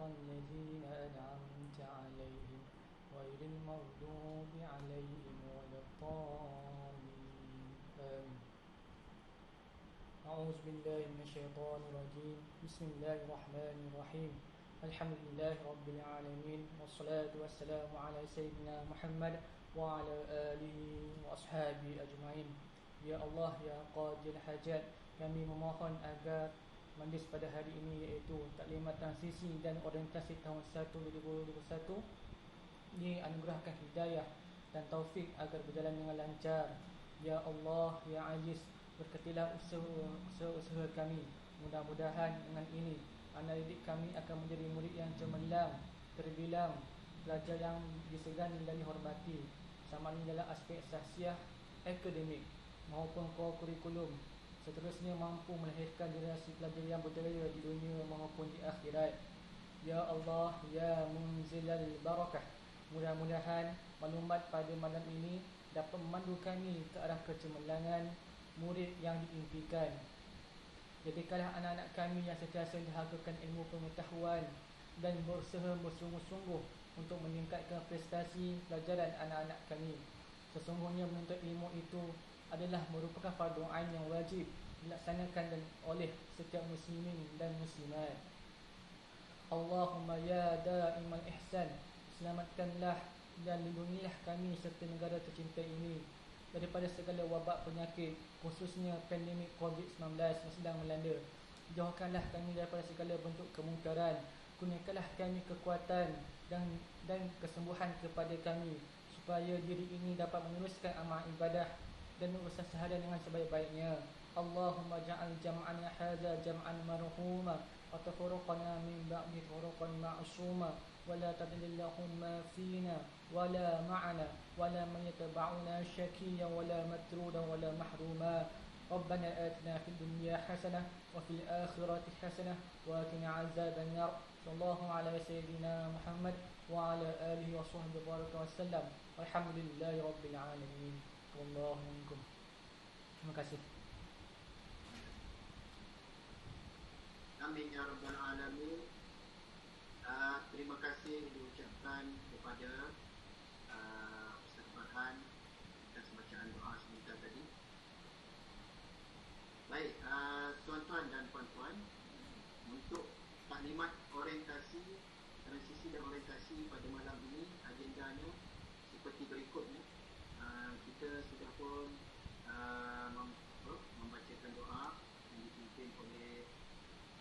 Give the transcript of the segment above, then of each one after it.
الذين أنعمت عليهم غير المغضوب عليهم ولا الضالين آمين. أعوذ بالله من الشيطان الرجيم. بسم الله الرحمن الرحيم. الحمد لله رب العالمين والصلاة والسلام على سيدنا محمد وعلى آله وأصحابه أجمعين. Ya Allah, Ya Qadir Hajat, kami memohon agar majlis pada hari ini iaitu taklimat transisi dan orientasi tahun 1 2021 dianugerahkan hidayah dan taufik agar berjalan dengan lancar. Ya Allah, Ya Aziz, berkatilah usaha kami. Mudah-mudahan dengan ini anak didik kami akan menjadi murid yang cemerlang, terbilang, pelajar yang disegani dan dihormati, sama ada dalam aspek sahsiah, akademik maupun kurikulum. Seterusnya mampu melahirkan generasi pelajar yang berjaya di dunia maupun di akhirat. Ya Allah, Ya Munzilal Barakah, mudah-mudahan maklumat pada malam ini dapat memandu kami ke arah kecemerlangan murid yang diimpikan. Jadikanlah anak-anak kami yang sentiasa dihagakan ilmu pengetahuan dan berusaha bersungguh-sungguh untuk meningkatkan prestasi pelajaran anak-anak kami. Sesungguhnya menuntut ilmu itu adalah merupakan fardu ain yang wajib dilaksanakan dan oleh setiap muslimin dan muslimat. Allahumma ya da'imal ihsan, selamatkanlah dan lindungilah kami serta negara tercinta ini daripada segala wabak penyakit, khususnya pandemik COVID-19 yang sedang melanda. Jauhkanlah kami daripada segala bentuk kemungkaran. Kurniakanlah kami kekuatan dan kesembuhan kepada kami, supaya diri ini dapat meneruskan amal ibadah dan urusan seharian dengan sebaik-baiknya. Allahumma ja'al jam'ana hadza jam'an marhuma wa tafarraqana min ba'di tafarraqan ma'suma wa la tadillahumma fina wa la ma'ana wa la man yataba'una shakiyya wa la matruda wa la mahruma. Rabbana atina fid dunya hasanah wa fil akhirati hasanah wa qina 'adzaban nar. Sallallahu ala sayyidina Muhammad wa ala alihi wa sahbihi wa sallam. Walhamdulillahi rabbil alamin. Wallahu minkum. Terima kasih. Amin ya rabbal alamin. Terima kasih diucapkan kepada Ustaz Farhan atas bacaan doa sebentar tadi. Baik, tuan-tuan dan puan-puan, untuk taklimat orientasi, transisi dan orientasi pada malam ini, agendanya seperti berikutnya. Kita sudah pun membacakan doa yang dipimpin oleh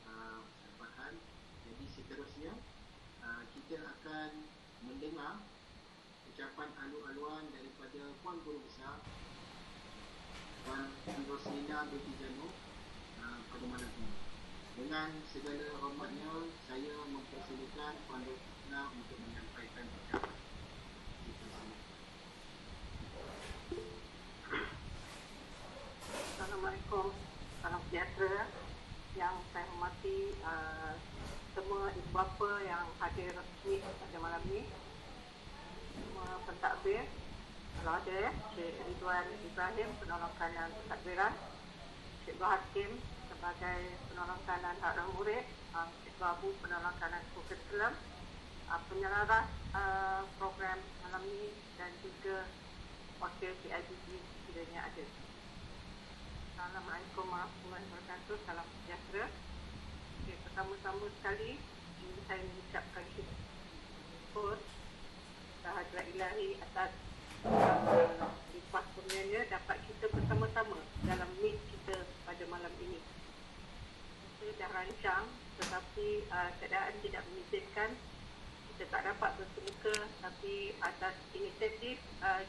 Ustaz Farhan. Jadi seterusnya kita akan mendengar ucapan alu-aluan daripada Puan Guru Besar Puan Roslina binti Janur pada malam ini. Dengan segala hormatnya, saya mempersilakan Puan Roslina untuk menyampaikan ucapan. Assalamualaikum, salam sejahtera. Yang saya hormati semua ibu bapa yang hadir resmi pada malam ini, semua pentadbir, kalau ada ya, Cik Ridwan Ibrahim, penolong kanan pentadbiran, Cik Hakim sebagai penolong kanan hak orang murid, Cik Abu penolong kanan kurikulum, penyelaras program malam ini, dan juga wakil CIBG sekiranya ada. Assalamualaikum warahmatullahi wabarakatuh. Salam sejahtera. Okay, pertama-tama sekali ingin saya mengucapkan syukur kehadirat ilahi atas limpah kurnianya dapat kita bersama-sama dalam meet kita pada malam ini. Kita dah rancang, tetapi keadaan tidak mengizinkan kita tak dapat bersemuka, tapi atas inisiatif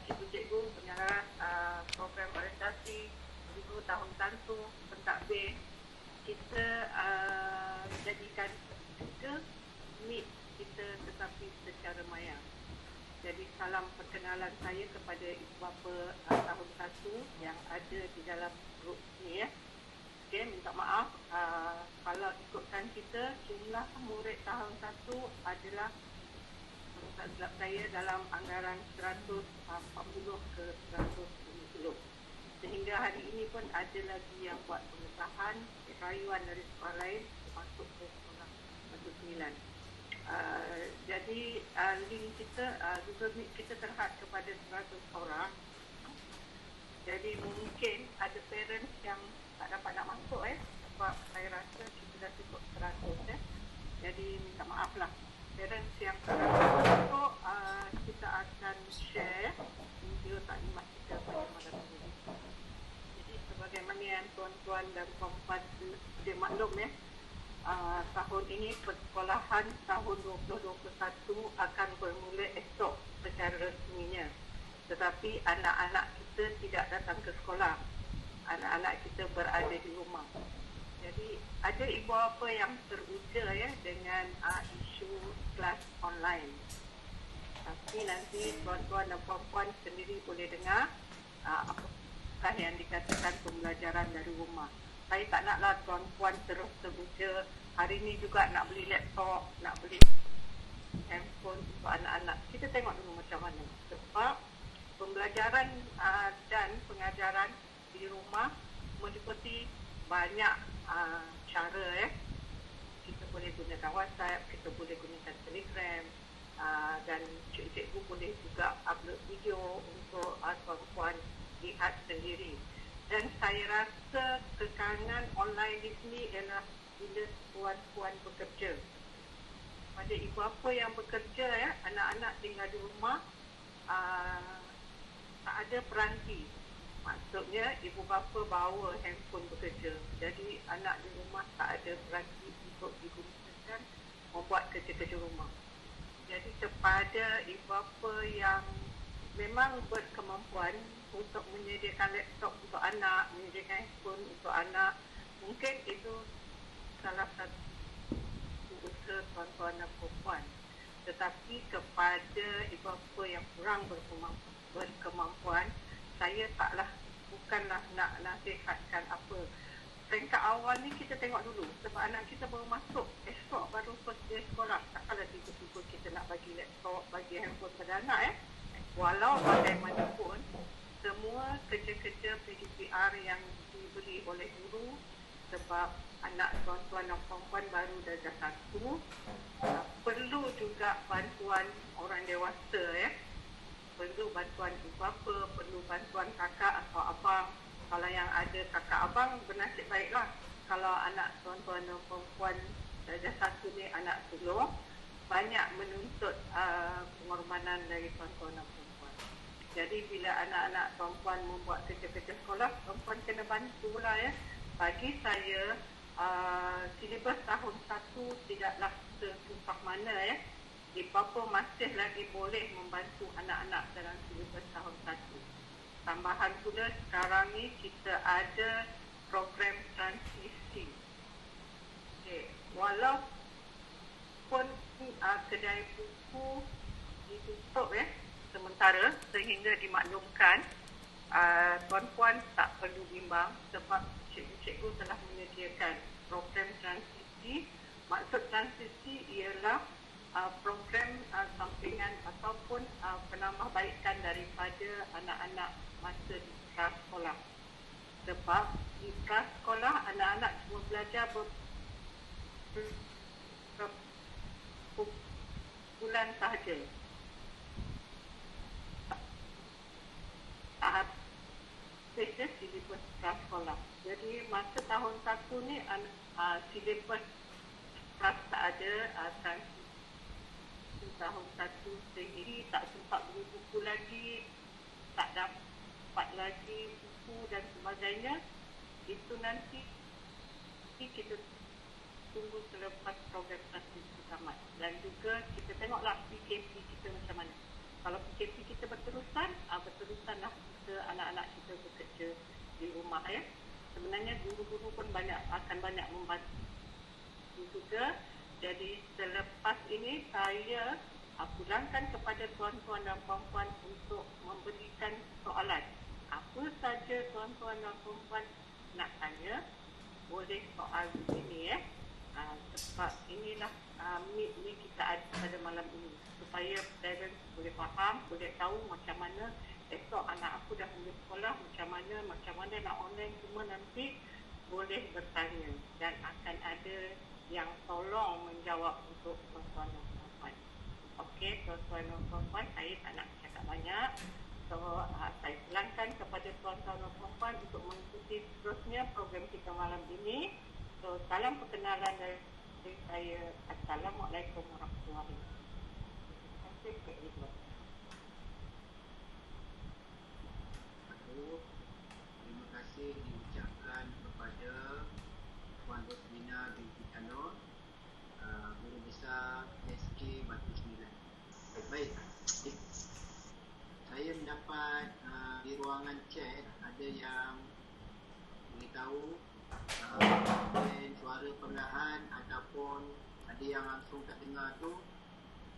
cikgu-cikgu penyelaras program orientasi guru tahun tentu pentadbir, kita jadikan juga meet kita tetapi secara maya. Jadi salam perkenalan saya kepada ibu bapa tahun 1 yang ada di dalam grup ni ya. Okey, minta maaf kalau ikutkan kita jumlah murid tahun 1 adalah, tak silap saya, dalam anggaran 140 ke 150. Sehingga hari ini pun ada lagi yang buat pengesahan rayuan dari sekolah lain masuk ke sekolah 9. link kita, Google Meet kita terhad kepada 100 orang. Jadi mungkin ada parents yang tak dapat nak masuk sebab saya rasa kita dah cukup 100 Jadi minta maaf lah. Parents yang tak dapat masuk, kita akan share video taklimat kita pada malam ini. Jadi sebagaimana yang tuan-tuan dan puan-puan dia maklum tahun ini persekolahan tahun 2021 akan bermula esok secara resminya. Tetapi anak-anak kita tidak datang ke sekolah. Anak-anak kita berada di rumah. Jadi ada ibu bapa yang teruja dengan isu kelas online. Tapi nanti tuan-tuan dan puan-puan sendiri boleh dengar apakah yang dikatakan pembelajaran dari rumah. Saya tak naklah tuan-puan terus teruja. Hari ni juga nak beli laptop, nak beli handphone untuk anak-anak. Kita tengok dulu macam mana. Sebab pembelajaran dan pengajaran di rumah meliputi banyak cara kita boleh gunakan WhatsApp, kita boleh gunakan Telegram, dan cikgu boleh juga upload video untuk tuan-puan lihat sendiri. Dan saya rasa kekangan online di sini ialah bila tuan-puan bekerja. Pada ibu bapa yang bekerja anak-anak tinggal di rumah, tak ada peranti. Maksudnya ibu bapa bawa handphone bekerja. Jadi anak di rumah tak ada peranti untuk digunakan membuat kerja-kerja rumah. Jadi kepada ibu bapa yang memang berkemampuan untuk menyediakan laptop untuk anak, menyediakan handphone untuk anak, mungkin itu salah satu usaha tuan-tuan dan puan-puan. Tetapi kepada ibu bapa yang kurang berkemampuan, saya bukanlah nak nasihatkan apa. Peringkat awal ni kita tengok dulu. Sebab anak kita baru masuk, esok baru first day sekolah. Takkanlah tiba-tiba kita nak bagi laptop, bagi handphone pada anak Walau bagaimanapun, semua kerja-kerja PDPR yang diberi oleh guru, sebab anak tuan-tuan dan puan-puan baru darjah 1, perlu juga bantuan orang dewasa perlu bantuan ibu bapa, perlu bantuan kakak atau abang. Kalau yang ada kakak abang, bernasib baiklah. Kalau anak tuan-tuan dan puan-puan darjah 1 ni anak sulung, banyak menuntut pengorbanan dari tuan-tuan dan puan-puan. Jadi bila anak-anak tuan-puan membuat kerja-kerja sekolah, tuan-puan kena bantu lah Bagi saya, silibus tahun 1 tidaklah sesusah mana Ibu bapa masih lagi boleh membantu anak-anak dalam silibus tahun 1. Tambahan pula sekarang ni kita ada program transisi. Walaupun kedai buku ditutup sementara sehingga dimaklumkan, tuan-puan tak perlu bimbang sebab cikgu-cikgu telah menyediakan program transisi. Maksud transisi ialah program sampingan ataupun penambahbaikan daripada anak-anak masa di prasekolah. Sebab di prasekolah anak-anak cuma belajar bulan sahaja. Habis silibus prasekolah. Jadi masa tahun 1 ni silibus pras tak ada, transisi tahun 1 sendiri tak sempat beli buku lagi, tak dapat lagi buku dan sebagainya. Itu nanti kita tunggu selepas program transisi tamat. Dan juga kita tengoklah PKP kita macam mana. Kalau PKP kita berterusanlah kita, anak-anak kita bekerja di rumah Sebenarnya guru-guru pun akan banyak membantu juga. Jadi selepas ini saya pulangkan kepada tuan-tuan dan puan-puan untuk memberikan soalan. Apa saja tuan-tuan dan puan-puan nak tanya, boleh soal di sini sebab inilah meet ni kita ada pada malam ini supaya parents boleh faham, boleh tahu macam mana esok anak aku dah mula sekolah, macam mana nak online, semua nanti boleh bertanya dan akan ada yang tolong menjawab untuk tuan-tuan dan puan-puan. Okey, tuan-tuan dan puan-puan, saya tak nak cakap banyak. So, saya silakan kepada tuan-tuan dan puan-puan untuk mengikuti seterusnya program kita malam ini. So, salam perkenalan dari saya. Assalamualaikum warahmatullahi wabarakatuh. Terima kasih, Cik Ibu. Terima kasih diucapkan kepada Puan Roslina binti Kanor, Guru Besar SK Batu Sembilan. Baik, saya mendapat di ruangan chat ada yang beritahu dan suara perlahan ataupun ada yang langsung tak dengar tu.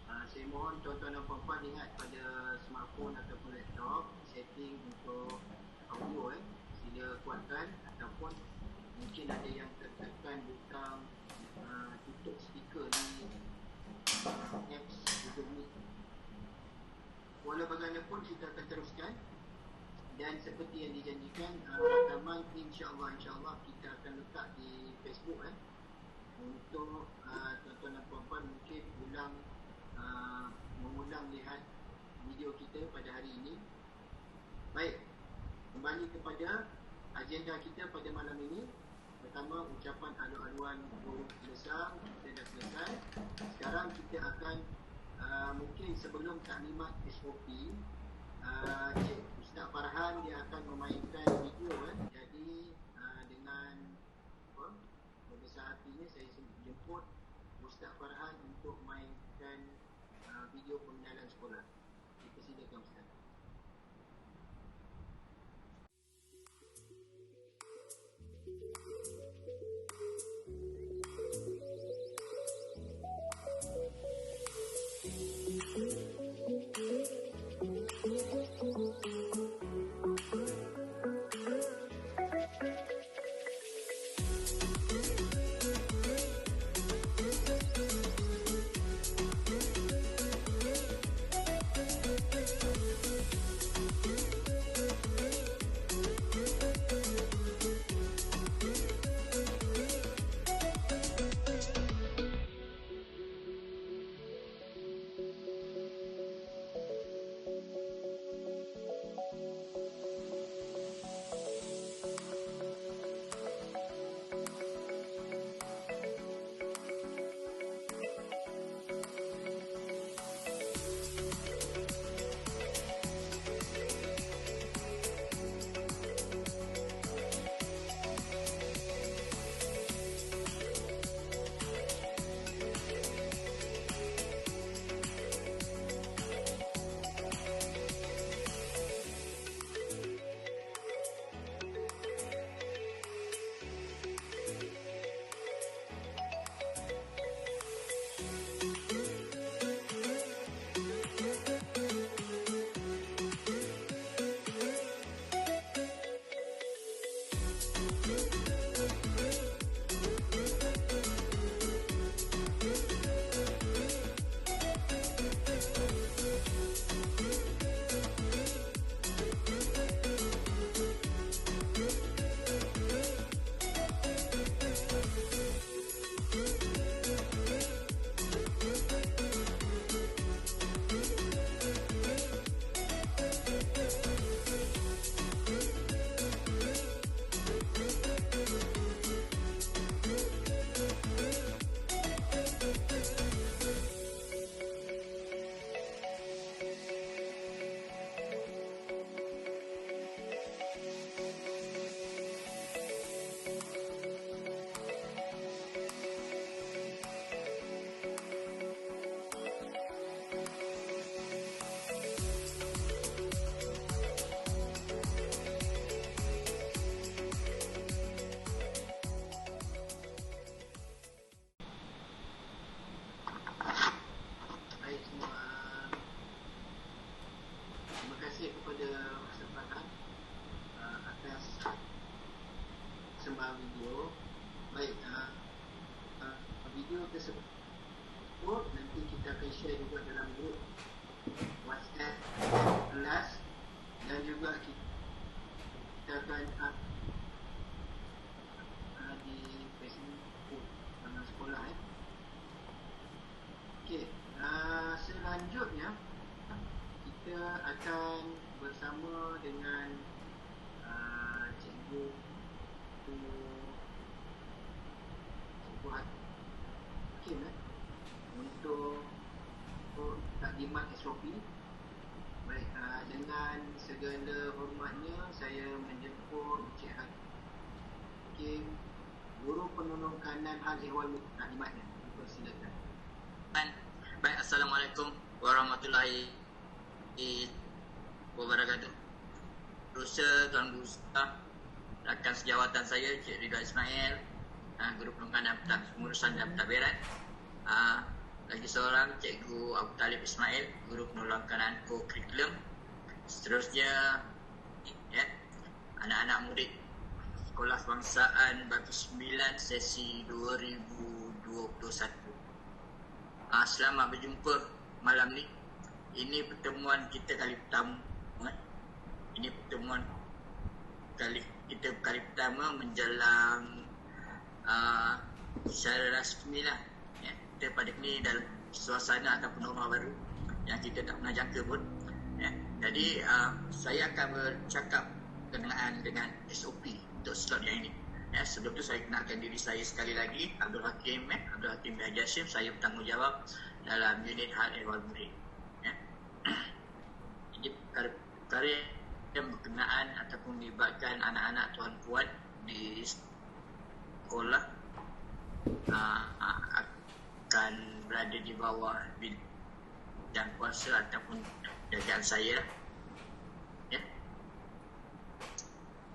Saya mohon tuan-tuan dan puan-puan ingat pada smartphone ataupun laptop setting untuk audio sila kuatkan, ataupun mungkin ada yang tertekan butang tutup speaker di apps Google Meet. Walau bagaimanapun kita akan teruskan, dan seperti yang dijanjikan rakaman insya-Allah kita akan letak di Facebook untuk tuan-tuan dan puan-puan mungkin mengulang lihat video kita pada hari ini. Baik, kembali kepada agenda kita pada malam ini. Pertama, ucapan alu-aluan Guru Besar kita dah selesai. Sekarang kita akan mungkin sebelum taklimat SOP, Cik Ustaz Farhan dia akan memainkan video jadi dengan berbesar hatinya saya jemput Ustaz Farhan untuk mainkan video pengenalan sekolah. Kita silakan Ustaz. sembang video. Baik, video tersebut nanti kita akan share juga dalam grup WhatsApp kelas, dan juga kita akan di Facebook sekolah. Okey, selain akan bersama dengan Cikgu Hakim untuk taklimat SOP. Baik, dengan segala hormatnya saya menjemput Encik Hakim, Guru Penolong Kanan Hal Ehwal Taklimatnya. Silakan. Baik, Assalamualaikum warahmatullahi wabarakatuh. Berusaha Tuan Guru rakan sejawatan saya Cik Ridwan Ismail, Guru Penolong Pengurusan dan Pentadbiran. Lagi seorang Cikgu Abu Talib Ismail, Guru Penolong Kanan Co-Curriculum. Seterusnya anak-anak murid Sekolah Kebangsaan Batu 9 sesi 2021. Selamat berjumpa malam ni. Ini pertemuan kita kali pertama. Ini pertemuan kita kali pertama menjelang secara rasmi lah. Kita pada ni dalam suasana ataupun norma baru yang kita tak pernah jangka pun. Jadi saya akan bercakap berkenaan dengan SOP untuk slot yang ini. Sebelum tu saya kenalkan diri saya sekali lagi, Abdul Hakim bin Haji Hashim. Saya bertanggungjawab dalam unit hal ehwal murid. Jadi perkara yang berkenaan ataupun melibatkan anak-anak tuan puan di sekolah akan berada di bawah bidang kuasa ataupun jagaan saya.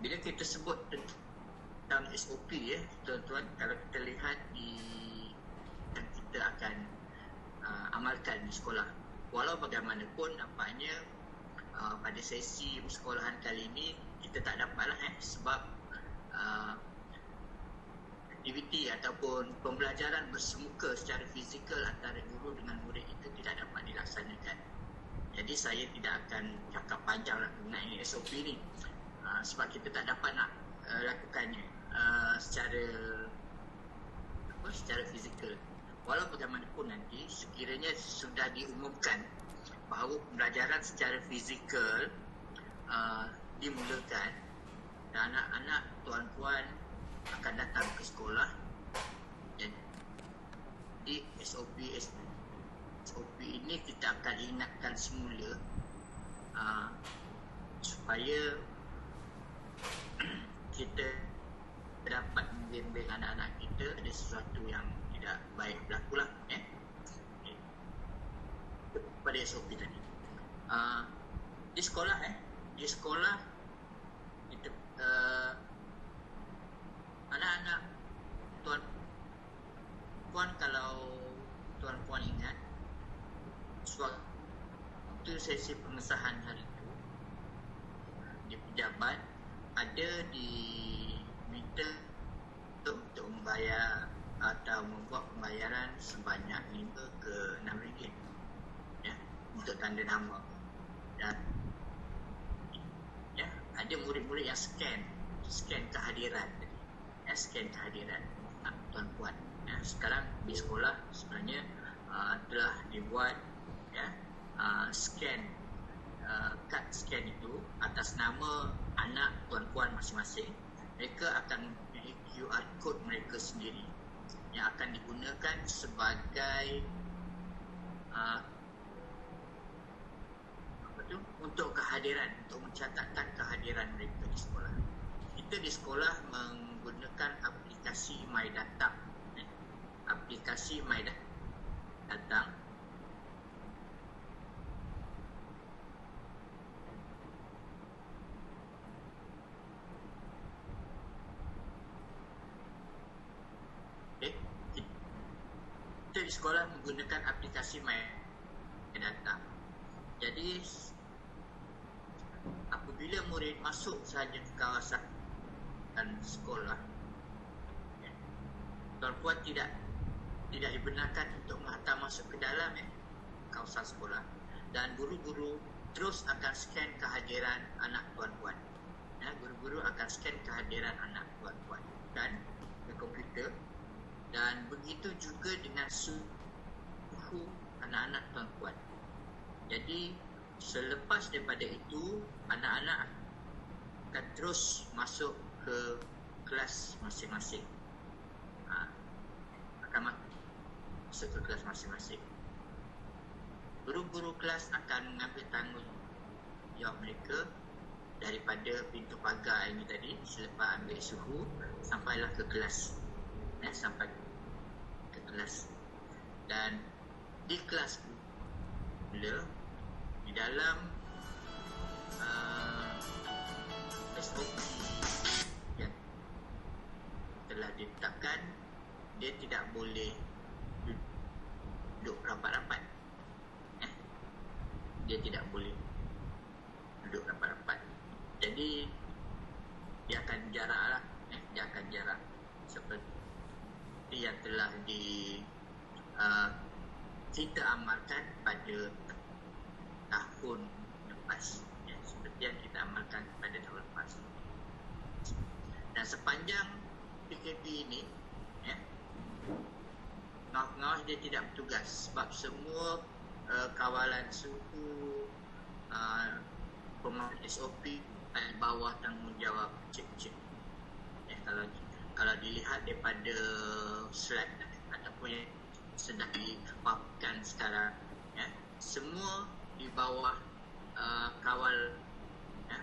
Bila kita sebut tentang SOP tuan-tuan, kalau kita lihat yang kita akan amalkan di sekolah, walau bagaimanapun nampaknya pada sesi persekolahan kali ini kita tak dapatlah sebab aktiviti ataupun pembelajaran bersemuka secara fizikal antara guru dengan murid itu tidak dapat dilaksanakan. Jadi saya tidak akan cakap panjang mengenai SOP ni sebab kita tak dapat nak lakukannya secara fizikal. Walau bagaimanapun nanti sekiranya sudah diumumkan bahawa pembelajaran secara fizikal dimulakan dan anak-anak tuan-puan akan datang ke sekolah, jadi SOP ini kita akan ingatkan semula supaya kita dapat membimbing anak-anak kita ada sesuatu yang tidak baik berlaku lah pada SOP tadi. Di sekolah kita anak-anak tuan-puan, kalau tuan-puan ingat suatu sesi pengesahan hari itu di pejabat ada diminta untuk membayar atau membuat pembayaran sebanyak 5 ke 6 ringgit untuk tanda nama, dan ada murid-murid yang scan kehadiran tuan-puan. Sekarang di sekolah sebenarnya telah dibuat kad scan itu atas nama anak tuan-puan masing-masing. Mereka akan mempunyai QR code mereka sendiri yang akan digunakan sebagai untuk kehadiran, untuk mencatatkan kehadiran mereka di sekolah. Kita di sekolah menggunakan aplikasi MyData. Aplikasi MyData kita di sekolah menggunakan aplikasi MyData. Jadi apabila murid masuk sahaja ke kawasan sekolah, tuan-puan tidak dibenarkan untuk menghantar masuk ke dalam kawasan sekolah, dan guru-guru terus akan scan kehadiran anak tuan-puan. Guru-guru akan scan kehadiran anak tuan-puan dan ke komputer, dan begitu juga dengan suhu anak-anak tuan-puan. Jadi selepas daripada itu anak-anak akan terus masuk ke kelas masing-masing. Akan masuk ke kelas masing-masing. Guru-guru kelas akan mengambil tanggungjawab mereka daripada pintu pagar ini tadi, selepas ambil suhu sampailah ke kelas. Sampai ke kelas. Dan di kelas pula, di dalam SOP yang telah ditetapkan, dia tidak boleh duduk rapat-rapat. Dia tidak boleh duduk rapat-rapat. Jadi dia akan jarak lah. Dia akan jarak seperti yang telah kita amalkan pada tahun lepas. Seperti yang kita amalkan pada tahun lepas. Dan sepanjang PKP ini, pengawas dia tidak bertugas sebab semua kawalan suhu, pemahaman SOP di bawah tanggungjawab cik-cik. Kalau dilihat daripada slide ataupun yang sedang dipaparkan sekarang, semua di bawah kawal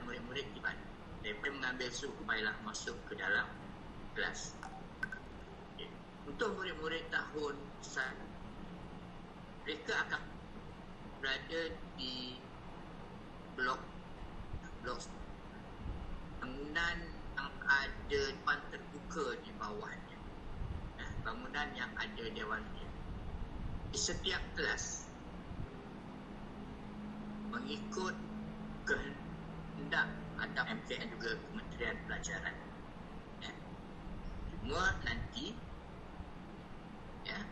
murid-murid di mana. Mereka mengambil suhu baiklah masuk ke dalam kelas. Untuk murid-murid tahun 1, mereka akan berada di blok bangunan yang ada depan terbuka di bawahnya. Bangunan yang ada dewannya. Di setiap kelas mengikut kehendak atau MPN juga Kementerian Pelajaran. Semua nanti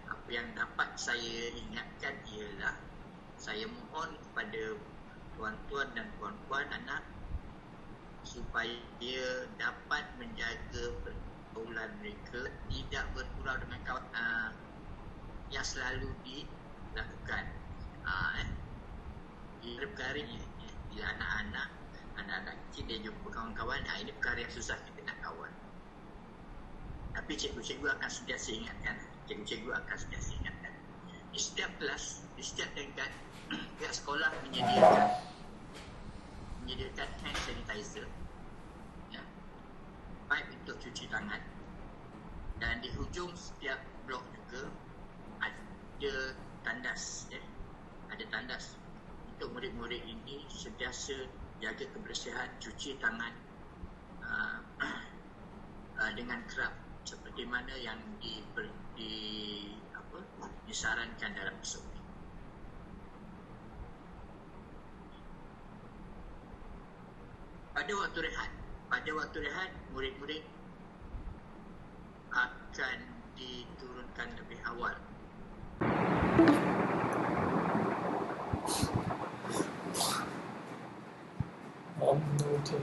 apa yang dapat saya ingatkan ialah saya mohon kepada tuan-tuan dan puan-puan anak supaya dapat menjaga pergaulan mereka, tidak bergurau dengan kawan yang selalu dilakukan. Ini perkara ni, bila anak-anak kecil dia jumpa kawan-kawan, ini perkara yang susah kita nak kawan. Tapi cikgu-cikgu akan sentiasa ingatkan. Di setiap kelas, di setiap tingkat, pihak sekolah menyediakan hand sanitizer, pipe untuk cuci tangan, dan di hujung setiap blok juga ada tandas, untuk murid-murid ini sentiasa jaga kebersihan, cuci tangan dengan kerap seperti mana yang disarankan dalam SOP. Pada waktu rehat, murid-murid akan diturunkan lebih awal. Okay.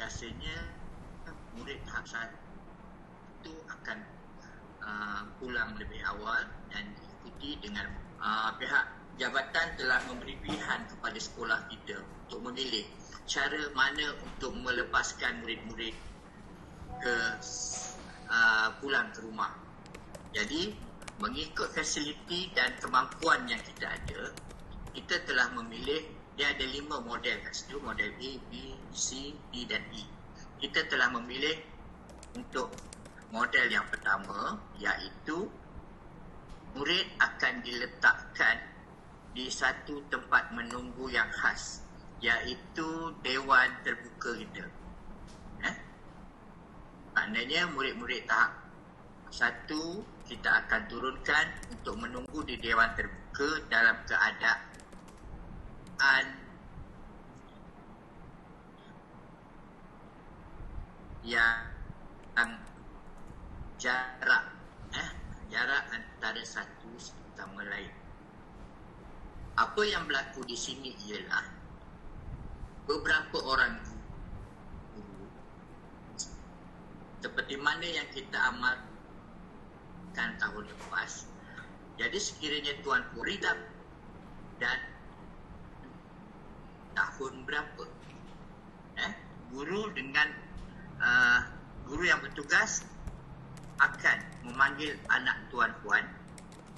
biasanya murid tahap 1 akan pulang lebih awal dan diikuti dengan pihak jabatan telah memberi pilihan kepada sekolah kita untuk memilih cara mana untuk melepaskan murid-murid ke pulang ke rumah. Jadi mengikut fasiliti dan kemampuan yang kita ada, kita telah memilih, dia ada 5 model kat situ, model A, B, C, D dan E. Kita telah memilih untuk model yang pertama, iaitu murid akan diletakkan di satu tempat menunggu yang khas, iaitu dewan terbuka kita. Maknanya murid-murid tahap 1 kita akan turunkan untuk menunggu di dewan terbuka dalam keadaan yang jarak antara satu sama lain. Apa yang berlaku di sini ialah beberapa orang guru, seperti mana yang kita amalkan tahun lepas. Jadi sekiranya Tuan Puri dan tahun berapa, guru dengan guru yang bertugas akan memanggil anak Tuan Puan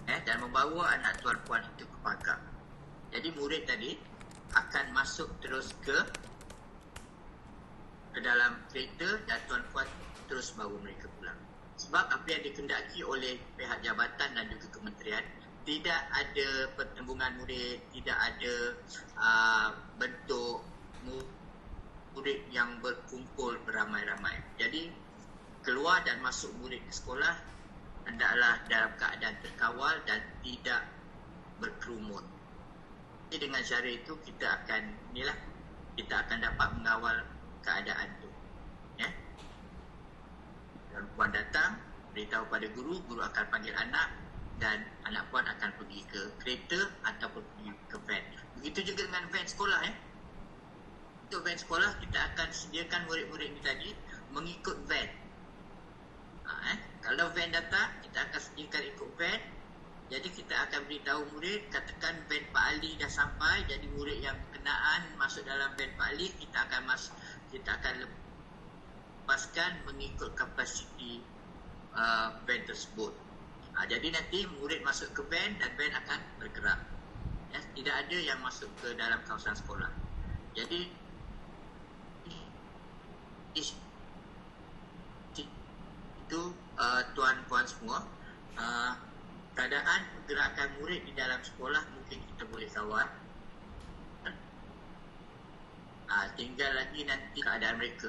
dan membawa anak Tuan Puan itu ke pagar. Jadi murid tadi akan masuk terus ke dalam kereta dan Tuan Puan terus bawa mereka pulang. Sebab apa yang dikendaki oleh pihak jabatan dan juga kementerian, tidak ada pertembungan murid, tidak ada bentuk murid yang berkumpul beramai-ramai. Jadi keluar dan masuk murid ke sekolah hendaklah dalam keadaan terkawal dan tidak berkerumun. Jadi dengan cara itu kita akan dapat mengawal keadaan itu. Dan puan datang, beritahu pada guru, guru akan panggil anak dan anak puan akan pergi ke kereta ataupun pergi ke van. Begitu juga dengan van sekolah. Untuk van sekolah kita akan sediakan murid-murid ini tadi mengikut van. Kalau van datang, kita akan sediakan ikut van. Jadi kita akan beritahu murid, katakan van Pak Ali dah sampai, jadi murid yang berkenaan masuk dalam van Pak Ali, kita akan lepaskan mengikut kapasiti van tersebut. Jadi nanti murid masuk ke van dan van akan bergerak. Tidak ada yang masuk ke dalam kawasan sekolah. Jadi itu tuan-puan semua, keadaan pergerakan murid di dalam sekolah mungkin kita boleh kawal. Tinggal lagi nanti keadaan mereka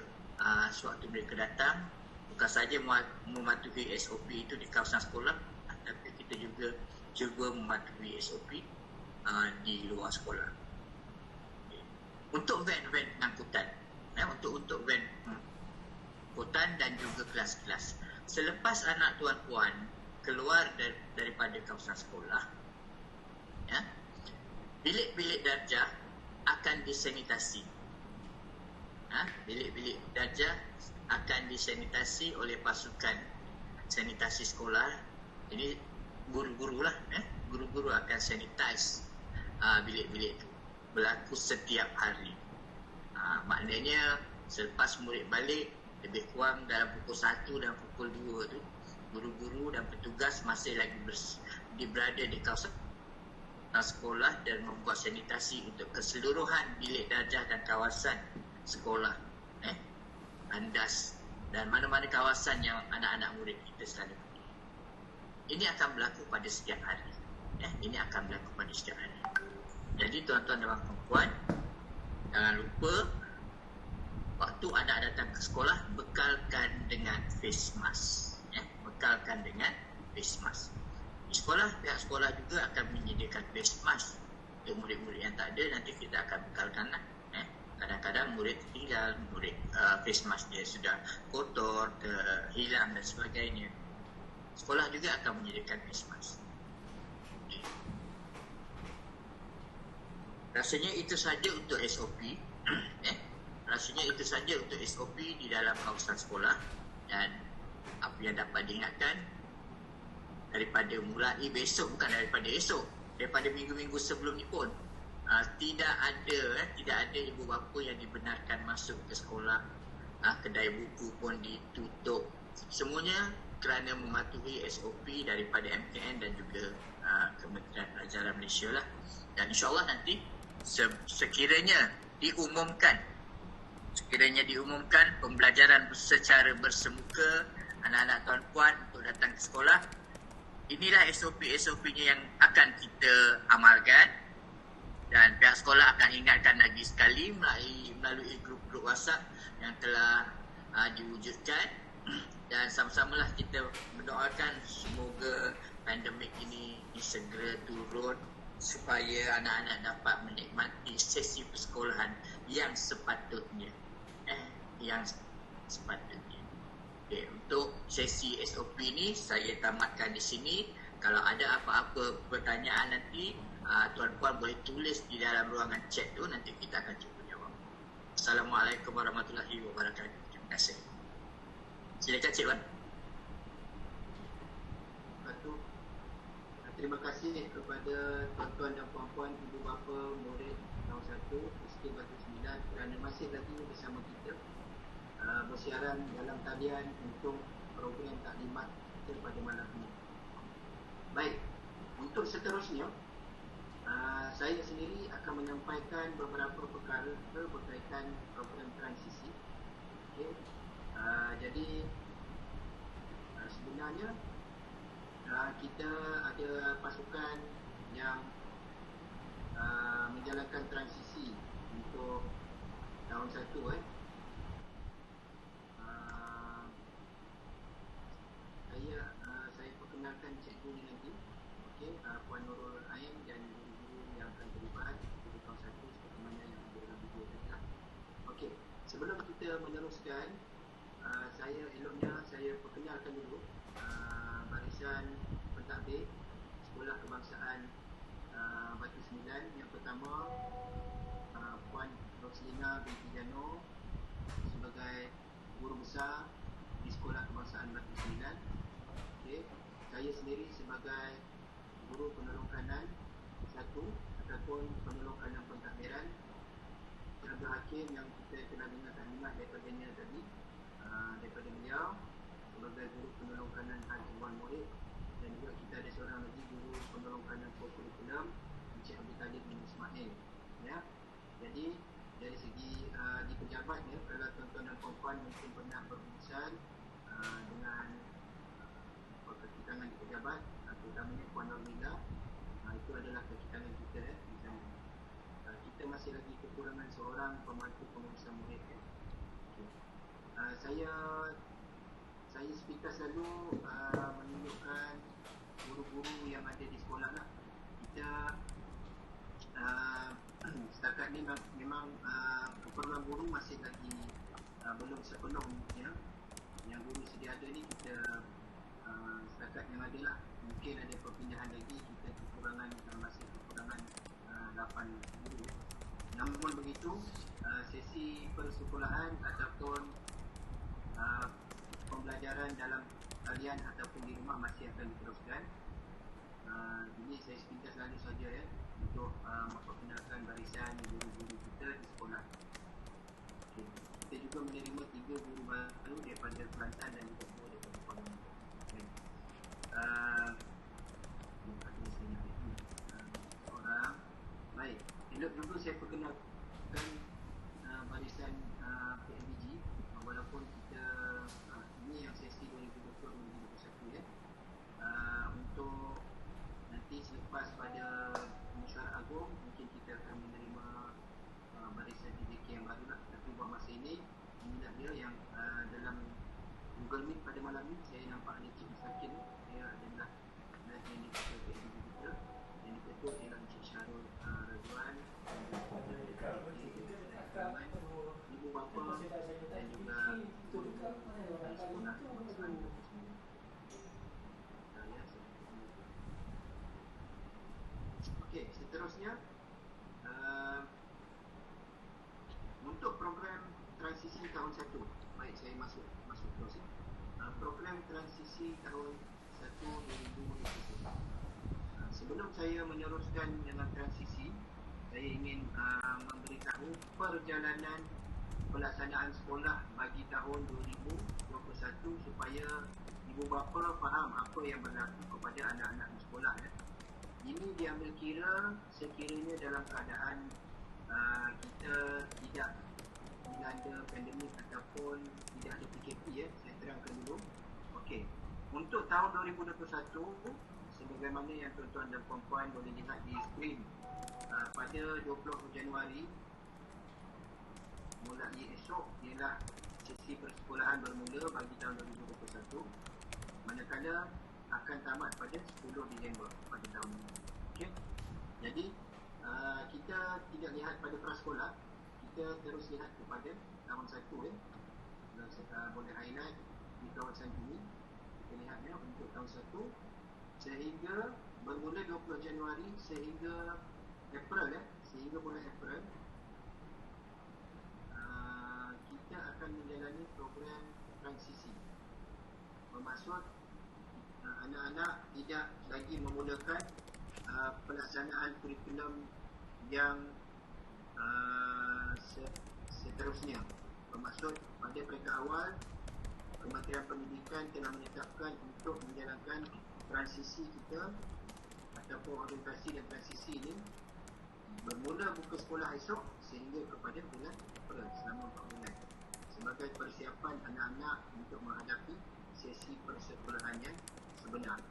sewaktu mereka datang, bukan saja mematuhi SOP itu di kawasan sekolah, tapi kita juga cuba mematuhi SOP di luar sekolah. Untuk van-van pengangkutan, untuk van pengangkutan dan juga kelas-kelas, selepas anak tuan puan keluar daripada kawasan sekolah, bilik-bilik darjah akan disanitasi. Bilik-bilik darjah akan disanitasi oleh pasukan sanitasi sekolah. Ini guru-guru lah, guru-guru akan sanitize bilik-bilik itu. Berlaku setiap hari. Maknanya selepas murid balik, lebih kurang dalam pukul 1 dan pukul 2 tu, guru-guru dan petugas masih lagi berada di kawasan sekolah dan membuat sanitasi untuk keseluruhan bilik darjah dan kawasan sekolah, andas dan mana-mana kawasan yang anak-anak murid kita selalu pergi. Ini akan berlaku pada setiap hari. Ini akan berlaku pada setiap hari. Jadi tuan-tuan dan puan, jangan lupa waktu anak datang ke sekolah, bekalkan dengan face mask. Bekalkan dengan face mask. Di sekolah, pihak sekolah juga akan menyediakan face mask untuk murid-murid yang tak ada. Nanti kita akan bekalkan lah. Kadang-kadang murid tinggal, face mask dia sudah kotor, hilang dan sebagainya. Sekolah juga akan menyediakan face mask. Rasanya itu saja untuk SOP. Rasanya itu saja untuk SOP di dalam kawasan sekolah. Dan apa yang dapat diingatkan, daripada mulai besok, bukan daripada esok, daripada minggu-minggu sebelum ni pun tidak ada ibu bapa yang dibenarkan masuk ke sekolah. Kedai buku pun ditutup. Semuanya kerana mematuhi SOP daripada MKN dan juga Kementerian Pelajaran Malaysia lah. Dan insyaAllah nanti sekiranya diumumkan pembelajaran secara bersemuka anak-anak tuan-puan untuk datang ke sekolah, inilah SOP-nya yang akan kita amalkan. Dan pihak sekolah akan ingatkan lagi sekali melalui grup-grup WhatsApp yang telah diwujudkan. Dan sama-samalah kita berdoakan semoga pandemik ini segera turun supaya anak-anak dapat menikmati sesi persekolahan yang sepatutnya. Okay, untuk sesi SOP ni saya tamatkan di sini. Kalau ada apa-apa pertanyaan nanti, tuan-puan boleh tulis di dalam ruangan chat tu, nanti kita akan cuba jawab. Assalamualaikum warahmatullahi wabarakatuh. Terima kasih. Silakan Cik Wan. Terima kasih kepada tuan-tuan dan puan-puan, ibu bapa, murid tahun 1 SK Batu 9 kerana masih lagi bersama kita bersiaran dalam talian untuk program taklimat kita pada malam ini. Baik, untuk seterusnya saya sendiri akan menyampaikan beberapa perkara berkaitan program transisi. Okay. Jadi sebenarnya kita ada pasukan yang menjalankan transisi untuk tahun 1. Saya perkenalkan cikgu ni nanti. Okey, Puan Nurul Ain dan guru-guru yang akan terlibat di tahun 1 seperti mana yang ada dalam video tadi lah. Okey, sebelum kita meneruskan, saya perkenalkan dulu barisan pentadbir Sekolah Kebangsaan Batu 9. Yang pertama, Puan Roslina binti Jano sebagai guru besar di Sekolah Kebangsaan Batu 9. Okay. Saya sendiri sebagai guru penolong kanan 1 ataupun penolong kanan pentadbiran. Tenaga hakim yang kita telah dengar taklimat daripadanya tadi, daripada beliau sebagai guru penolong kanan hajjuan murid. Dan juga kita ada seorang lagi guru penolong kanan kurikulum, Encik Abdul Talib bin Ismail. Ya. Jadi dari segi di pejabatnya, kalau tuan-tuan dan puan-puan mungkin pernah berurusan dengan kaki tangan di pejabat, terutamanya Puan Nurmila, itu adalah kaki tangan kita di sana. Kita masih lagi kekurangan seorang pembantu pengurusan murid. Okay. Saya sepintas selalu menunjukkan guru-guru yang ada di sekolah lah. Kita setakat ni memang keperluan guru masih lagi belum sepenuhnya. Yang guru sedia ada ni kita setakat yang ada lah. Mungkin ada perpindahan lagi, kita masih kekurangan 8 guru. Namun begitu, sesi persekolahan ataupun pembelajaran dalam talian ataupun di rumah masih akan diteruskan. Ini saya sepintas lalu saja ya, untuk memperkenalkan barisan guru-guru kita di sekolah. Okay. Kita juga menerima 3 guru baru daripada Kelantan dan juga 2 daripada Kuala. Okay. Baik, elok juga saya perkenalkan barisan PMBG, walaupun kita ini yang sesi 2020-2021 ya. Untuk nanti selepas pada mesyuarat agung mungkin kita akan menerima barisan PJK yang baru lah. Tapi buat masa ini, inilah dia yang dalam Google Meet pada malam ni saya nampak ada Cik Sakin. Dia adalah yang diketua PMBG kita. Yang diketua ialah Encik Syarul Radwan, ibu bapa dan juga sekolah kebangsaan. Okey, seterusnya untuk program transisi tahun 1. Baik, saya masuk terus ya. Program transisi tahun 1 2021. Sebelum saya saya meneruskan dengan transisi, saya ingin memberitahu perjalanan pelaksanaan sekolah bagi tahun 2021 supaya ibu bapa faham apa yang berlaku kepada anak-anak di sekolah. Ini diambil kira sekiranya dalam keadaan kita tidak dilanda pandemik ataupun tidak ada PKP. Saya terangkan dulu. Okey. Untuk tahun 2021, sebagaimana yang tuan-tuan dan puan-puan boleh lihat di skrin, pada 20 Januari mulai esok ialah sesi persekolahan bermula bagi tahun 2021, manakala akan tamat pada 10 Disember pada tahun ini. Okey. Jadi kita tidak lihat pada prasekolah, kita terus lihat kepada tahun 1 Kalau saya boleh highlight di kawasan ini, kita lihatnya untuk tahun 1 sehingga bermula 20 Januari sehingga April, sehingga bulan April, kita akan menjalani program transisi. Bermaksud anak-anak tidak lagi memulakan pelaksanaan kurikulum yang seterusnya. Bermaksud pada peringkat awal, Kementerian Pendidikan telah menetapkan untuk menjalankan transisi kita ataupun orientasi dan transisi ini bermula buka sekolah esok sehingga kepada bulan April selama 4 bulan sebagai persiapan anak-anak untuk menghadapi sesi persekolahan yang sebenar.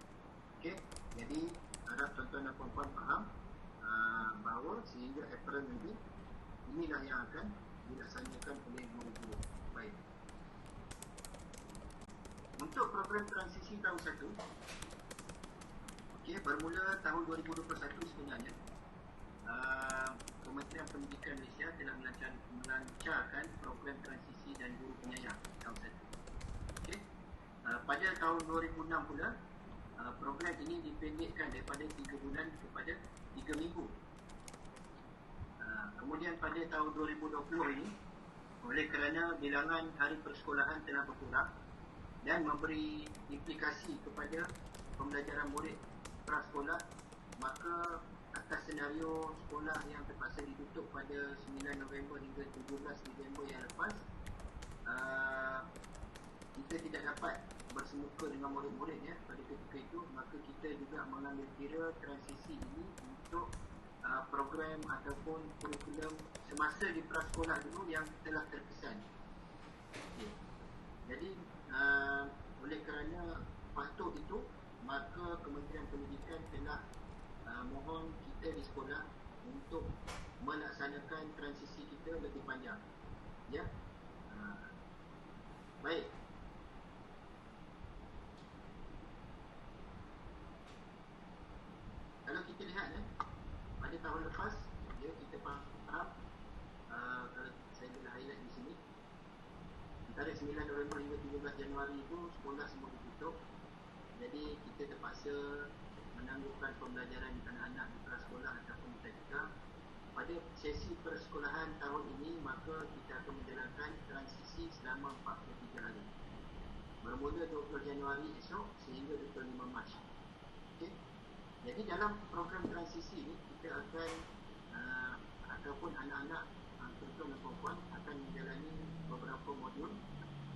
Okey, jadi harap tuan-tuan dan puan-puan faham bahawa sehingga April nanti inilah yang akan dilaksanakan oleh guru-guru. Baik. Untuk program transisi tahun 1, okey, bermula tahun 2021 sebenarnya Kementerian Pendidikan Malaysia telah melancarkan program transisi dan guru penyayang tahun 1. Okey. Pada tahun 2006 pula program ini dipendekkan daripada 3 bulan kepada 3 minggu. Kemudian pada tahun 2020 ini, oleh kerana bilangan hari persekolahan telah berkurang dan memberi implikasi kepada pembelajaran murid prasekolah, maka atas senario sekolah yang terpaksa ditutup pada 9 November hingga 17 Disember yang lepas, kita tidak dapat bersemuka dengan murid-murid pada ketika itu, maka kita juga mengambil kira transisi ini untuk program ataupun kurikulum semasa di prasekolah dulu yang telah terkesan. Okay. Jadi oleh kerana faktor itu, maka Kementerian Pendidikan telah mohon kita di sekolah untuk melaksanakan transisi kita lebih panjang. Ya. Baik. Kalau kita lihat pada tahun lepas, kita faham, kalau saya boleh highlight di sini, antara 9 November hingga 17 Januari itu sekolah semua ditutup. Jadi kita terpaksa menangguhkan pembelajaran anak-anak di prasekolah ataupun tadika. Pada sesi persekolahan tahun ini, maka kita akan menjalankan transisi selama 43 hari. Bermula 20 Januari esok sehingga 25 Mac. Okay. Jadi dalam program transisi ini, kita akan ataupun anak-anak terutama perempuan akan menjalani beberapa modul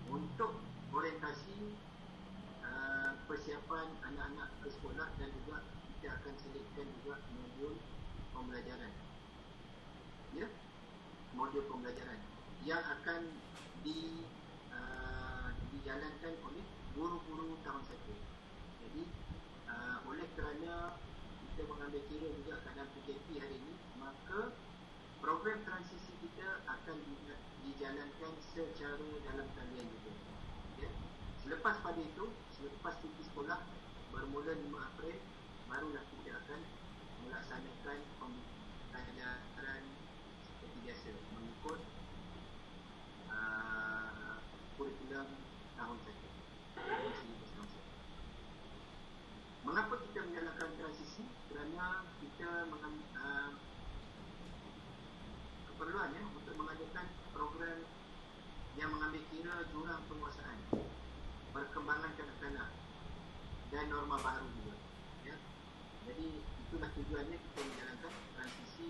untuk orientasi persiapan anak-anak ke sekolah, dan juga kita akan selitkan juga modul pembelajaran. Ya, modul pembelajaran yang akan dijalankan oleh guru-guru tahun 1. Jadi oleh kerana kita mengambil kira juga keadaan PKP hari ini, maka program transisi kita akan dijalankan secara dalam talian juga. Ya. Selepas pada itu, selepas cuti sekolah bermula 5 April, barulah kita akan melaksanakan pembelajaran seperti biasa mengikut kurikulum tahun 1. Mengapa kita menjalankan transisi? Kerana kita keperluan untuk mengadakan program yang mengambil kira jurang penguasaan, perkembangan kanak-kanak dan norma baru juga. Ya. Jadi itulah tujuan tujuannya kita menjalankan transisi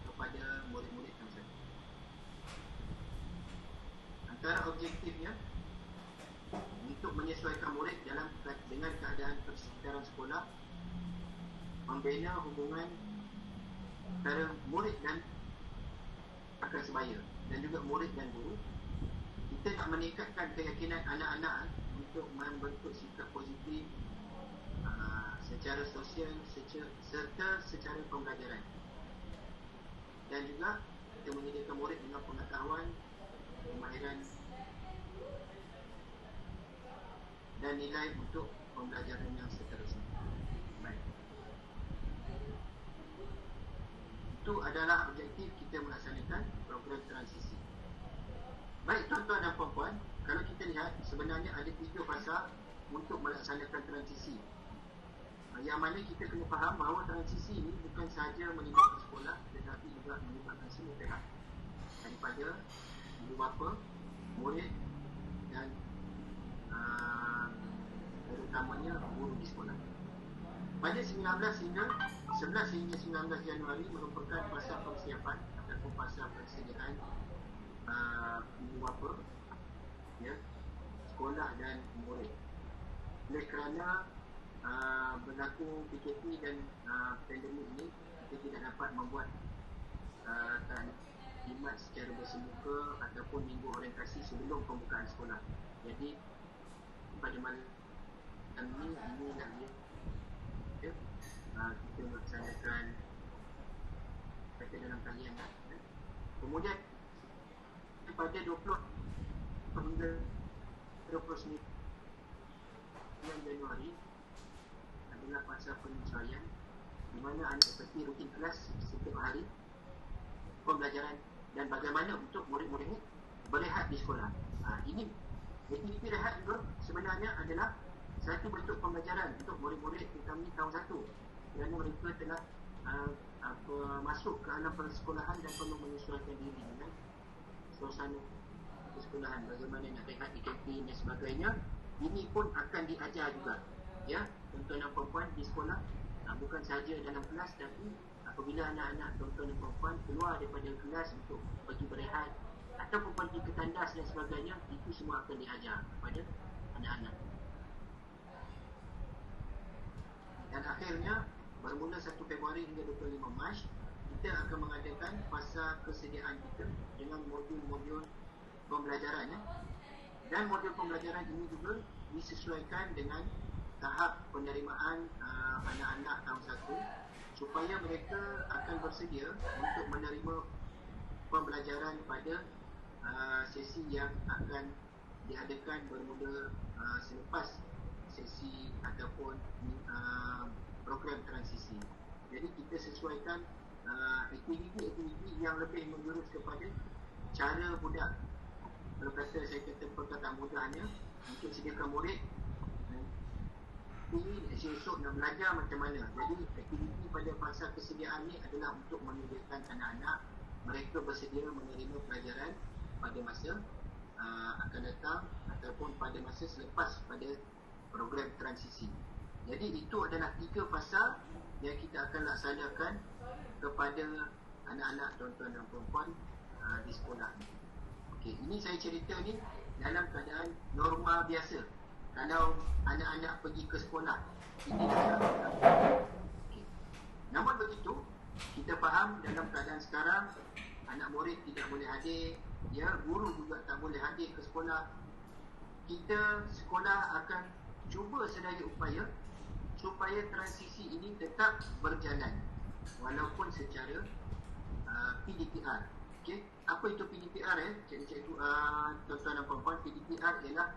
kepada murid-murid yang satu. Antara objektifnya untuk menyesuaikan murid dengan keadaan persekitaran sekolah, membina hubungan antara murid dan rakan sebaya dan juga murid dan guru. Kita nak meningkatkan keyakinan anak-anak untuk membentuk sikap positif secara sosial serta secara pembelajaran, dan juga kita menyediakan murid dengan pengetahuan, kemahiran dan nilai untuk pembelajaran yang seterusnya. Baik. Itu adalah objektif kita melaksanakan program transisi. Baik tuan-tuan dan puan-puan, kalau kita lihat sebenarnya ada 3 fasa untuk melaksanakan transisi. Yang mana kita kena faham bahawa transisi ini bukan sahaja melibatkan sekolah, tetapi juga melibatkan semua pihak, daripada ibu bapa, murid dan terutamanya guru di sekolah. Pada 11 hingga 19 Januari merupakan fasa persiapan ataupun fasa persediaan ibu bapa, ya, sekolah dan murid. Oleh kerana berlaku PKP dan pandemik ini, kita tidak dapat membuat taklimat secara bersemuka ataupun minggu orientasi sebelum pembukaan sekolah. Jadi pada malam ini nak kita melaksanakan kata dalam talian. Kemudian pada 20 hingga 29 Januari adalah fasa penyesuaian, di mana anak seperti rutin kelas setiap hari, pembelajaran dan bagaimana untuk murid-murid ini berehat di sekolah. Ini aktiviti rehat juga sebenarnya adalah satu bentuk pembelajaran untuk murid-murid kami tahun 1, kerana mereka telah masuk ke alam persekolahan dan perlu menyesuaikan diri dengan suasana persekolahan, bagaimana nak rehat di kantin dan sebagainya. Ini pun akan diajar juga, ya, tuan-tuan dan puan-puan di sekolah, bukan sahaja dalam kelas, tapi apabila anak-anak tuan-tuan dan puan-puan keluar daripada kelas untuk pergi berehat ataupun pergi ke tandas dan sebagainya, itu semua akan diajar kepada anak-anak. Dan akhirnya bermula 1 Februari hingga 25 Mac, kita akan mengadakan fasa kesediaan kita dengan modul-modul pembelajaran, ya. Dan modul pembelajaran ini juga disesuaikan dengan tahap penerimaan anak-anak tahun 1, supaya mereka akan bersedia untuk menerima pembelajaran pada sesi yang akan diadakan bermula selepas sesi ataupun program transisi. Jadi kita sesuaikan aktiviti-aktiviti yang lebih menjurus kepada cara budak, kalau kata saya kata perkataan mudahnya, untuk sediakan murid esok nak belajar macam mana. Jadi aktiviti pada fasa kesediaan ni adalah untuk menyediakan anak-anak mereka bersedia menerima pelajaran pada masa akan datang ataupun pada masa selepas pada program transisi. Jadi itu adalah 3 fasa yang kita akan laksanakan kepada anak-anak tuan-tuan dan puan-puan di sekolah. Okey, ini saya cerita ni dalam keadaan normal biasa. Kalau anak-anak pergi ke sekolah, ini dah. Okay. Namun begitu, kita faham dalam keadaan sekarang anak murid tidak boleh hadir, ya, guru juga tak boleh hadir ke sekolah. Kita sekolah akan cuba sedaya upaya supaya transisi ini tetap berjalan walaupun secara PDPR. Okey, apa itu PDPR, ya? Cikgu-cikgu, tuan-tuan dan puan-puan, PDPR ialah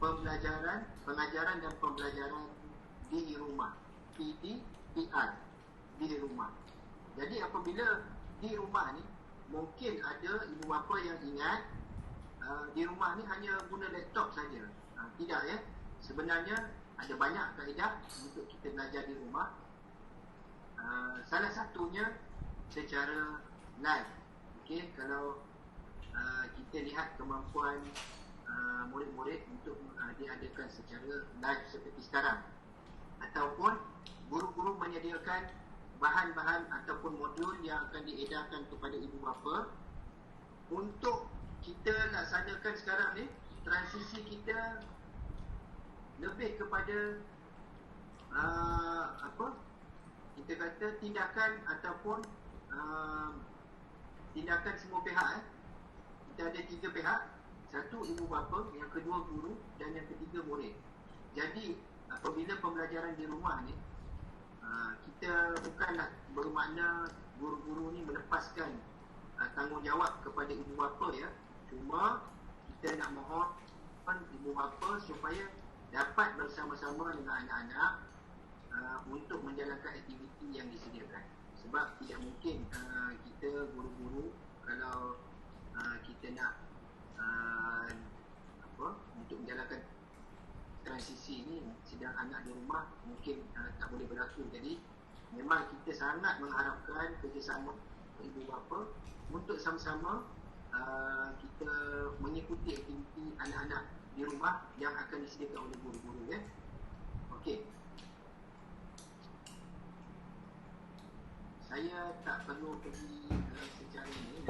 pengajaran dan pembelajaran di rumah. PDPR, di rumah. Jadi apabila di rumah ni, mungkin ada ibu bapa yang ingat di rumah ni hanya guna laptop saja. Tidak, ya. Sebenarnya ada banyak kaedah untuk kita belajar di rumah. Salah satunya secara live. Okey, kalau kita lihat kemampuan murid-murid untuk diadakan secara live seperti sekarang, ataupun guru-guru menyediakan bahan-bahan ataupun modul yang akan diedarkan kepada ibu bapa untuk kita laksanakan sekarang ni. Transisi kita lebih kepada kita kata tindakan ataupun tindakan semua pihak. Kita ada 3 pihak. Satu, ibu bapa, yang kedua guru, dan yang ketiga murid. Jadi apabila pembelajaran di rumah ni, kita bukanlah bermakna guru-guru ni melepaskan tanggungjawab kepada ibu bapa ya. Cuma kita nak mohon ibu bapa supaya dapat bersama-sama dengan anak-anak untuk menjalankan aktiviti yang disediakan. Sebab tidak mungkin kita guru-guru kalau kita nak untuk menjalankan transisi ni sedang anak di rumah, mungkin tak boleh berlaku. Jadi memang kita sangat mengharapkan kerjasama ibu bapa untuk sama-sama kita mengikuti aktiviti anak-anak di rumah yang akan disediakan oleh guru-guru ya. Okey. Saya tak perlu pergi secara ini.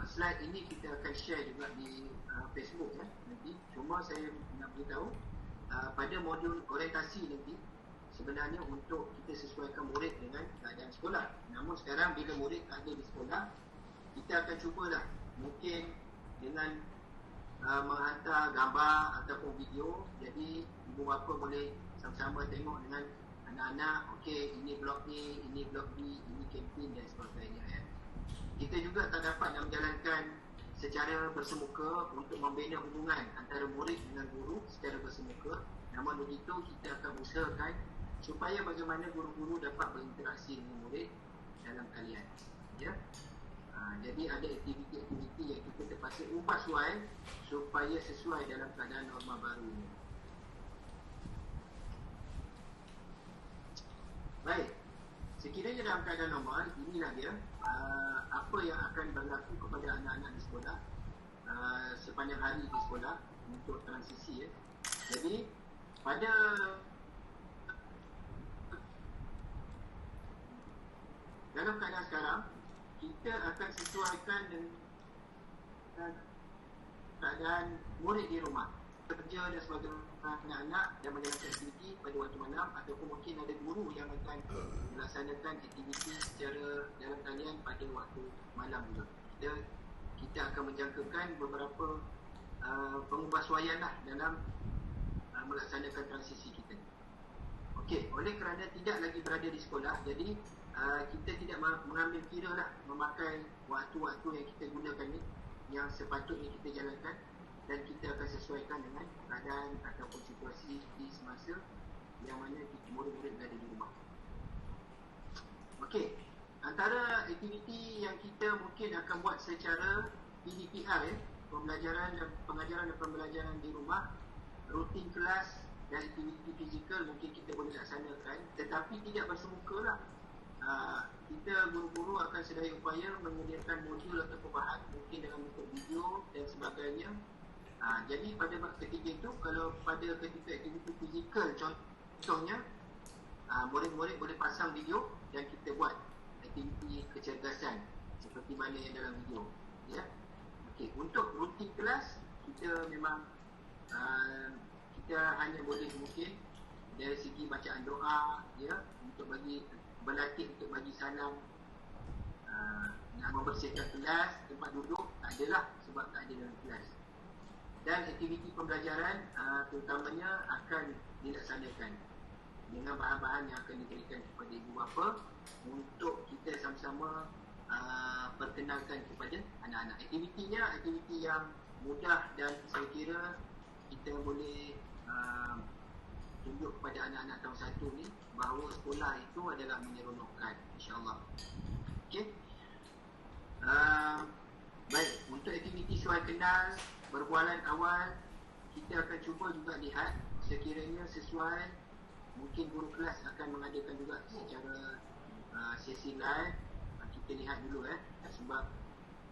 Slide ini kita akan share juga di Facebook ya nanti. Cuma saya nak beritahu pada modul orientasi nanti sebenarnya untuk kita sesuaikan murid dengan keadaan sekolah. Namun sekarang bila murid tak ada di sekolah, kita akan cubalah mungkin dengan menghantar gambar ataupun video. Jadi ibu bapa boleh sama-sama tengok dengan anak-anak. Okey, ini blok ni, ini blok B, ini kantin dan sebagainya ya. Kita juga tak dapat nak menjalankan secara bersemuka untuk membina hubungan antara murid dengan guru secara bersemuka. Namun begitu kita akan usahakan supaya bagaimana guru-guru dapat berinteraksi dengan murid dalam talian ya. Jadi ada aktiviti-aktiviti yang kita terpaksa ubah suai supaya sesuai dalam keadaan norma baru ini. Baik, sekiranya dalam keadaan normal, inilah dia apa yang akan berlaku kepada anak-anak di sekolah sepanjang hari di sekolah untuk transisi ya. Jadi pada dalam keadaan sekarang, kita akan sesuaikan dengan keadaan murid di rumah, kerja dan sebagainya, anak-anak dan menjalankan aktiviti pada waktu malam, ataupun mungkin ada guru yang akan melaksanakan aktiviti secara dalam talian pada waktu malam juga. Kita akan menjangkakan beberapa pengubahsuaian lah dalam melaksanakan transisi kita. Okey, oleh kerana tidak lagi berada di sekolah, jadi kita tidak mengambil kira lah memakai waktu-waktu yang kita gunakan ni yang sepatutnya kita jalankan, dan kita akan sesuaikan dengan keadaan ataupun situasi di semasa yang mana murid-murid berada di rumah. Okey, antara aktiviti yang kita mungkin akan buat secara PDPR ya, pembelajaran dan pengajaran dan pembelajaran di rumah, rutin kelas dan aktiviti fizikal mungkin kita boleh laksanakan, tetapi tidak bersemuka lah. Kita guru-guru akan sedaya upaya menyediakan modul ataupun bahan mungkin dalam bentuk video dan sebagainya. Jadi pada ketika itu, kalau pada ketika aktiviti fizikal contohnya, murid-murid boleh pasang video dan kita buat aktiviti kecerdasan seperti mana yang dalam video ya. Okey, untuk rutin kelas kita memang kita hanya boleh mungkin dari segi bacaan doa ya, untuk bagi berlatih untuk bagi salam, nak membersihkan kelas, tempat duduk tak adalah sebab tak ada dalam kelas. Dan aktiviti pembelajaran terutamanya akan dilaksanakan dengan bahan-bahan yang akan diberikan kepada ibu bapa untuk kita sama-sama perkenalkan kepada anak-anak. Aktivitinya aktiviti yang mudah dan saya kira kita boleh tunjuk kepada anak-anak tahun 1 ni bahawa sekolah itu adalah menyeronokkan, insya-Allah. Okey. Baik, untuk aktiviti suai kenal, berbualan awal, kita akan cuba juga lihat sekiranya sesuai, mungkin guru kelas akan mengadakan juga secara sesi live. Kita lihat dulu sebab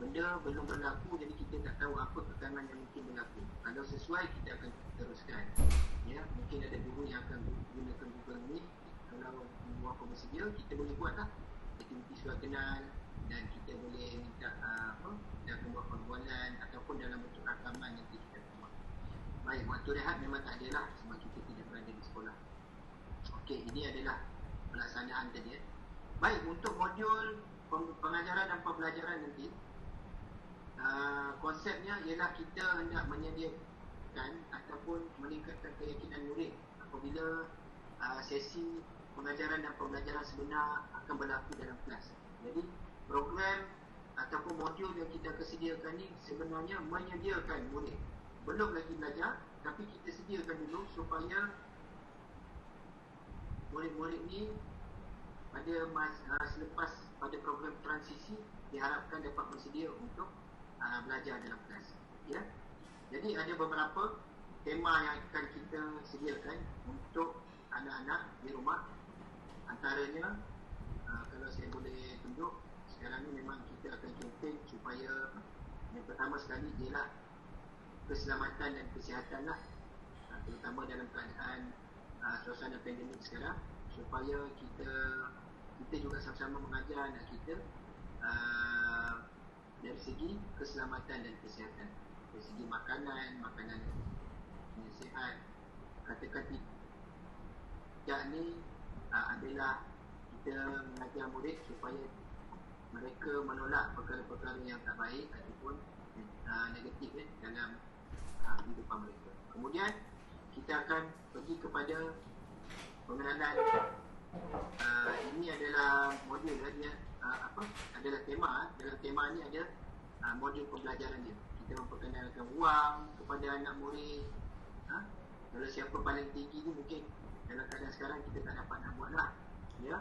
benda belum berlaku, jadi kita tak tahu apa kekangan yang mungkin berlaku. Kalau sesuai kita akan teruskan ya. Mungkin ada guru yang akan gunakan Google Meet, kalau kalau guru apa bersedia, kita boleh buat lah aktiviti surat kenal, dan kita boleh minta dan membuat perbualan ataupun dalam bentuk rakaman nanti kita buat. Baik, waktu rehat memang tak ada lah sebab kita tidak berada di sekolah. Okey, ini adalah pelaksanaan tadi. Baik, untuk modul pengajaran dan pembelajaran nanti, konsepnya ialah kita hendak menyediakan ataupun meningkatkan keyakinan murid apabila sesi pengajaran dan pembelajaran sebenar akan berlaku dalam kelas. Jadi program ataupun modul yang kita kesediakan ni sebenarnya menyediakan murid belum lagi belajar, tapi kita sediakan dulu supaya murid-murid ni pada selepas pada program transisi diharapkan dapat bersedia untuk belajar dalam kelas. Ya. Jadi ada beberapa tema yang akan kita sediakan untuk anak-anak di rumah. Antaranya kalau saya boleh tunjuk sekarang ni, memang kita akan kempen supaya yang pertama sekali ialah keselamatan dan kesihatan lah, terutama dalam keadaan suasana pandemik sekarang, supaya kita juga sama-sama mengajar anak kita dari segi keselamatan dan kesihatan, dari segi makanan yang sihat. Katakan tidak ni adalah kita mengajar murid supaya mereka menolak perkara-perkara yang tak baik ataupun negatif dalam kehidupan mereka. Kemudian kita akan pergi kepada pengenalan. Ini adalah modul dia, adalah tema. Dalam tema ni ada modul pembelajaran dia. Kita memperkenalkan wang kepada anak murid. Kalau siapa paling tinggi ni mungkin dalam keadaan sekarang kita tak dapat nak buat lah, ya.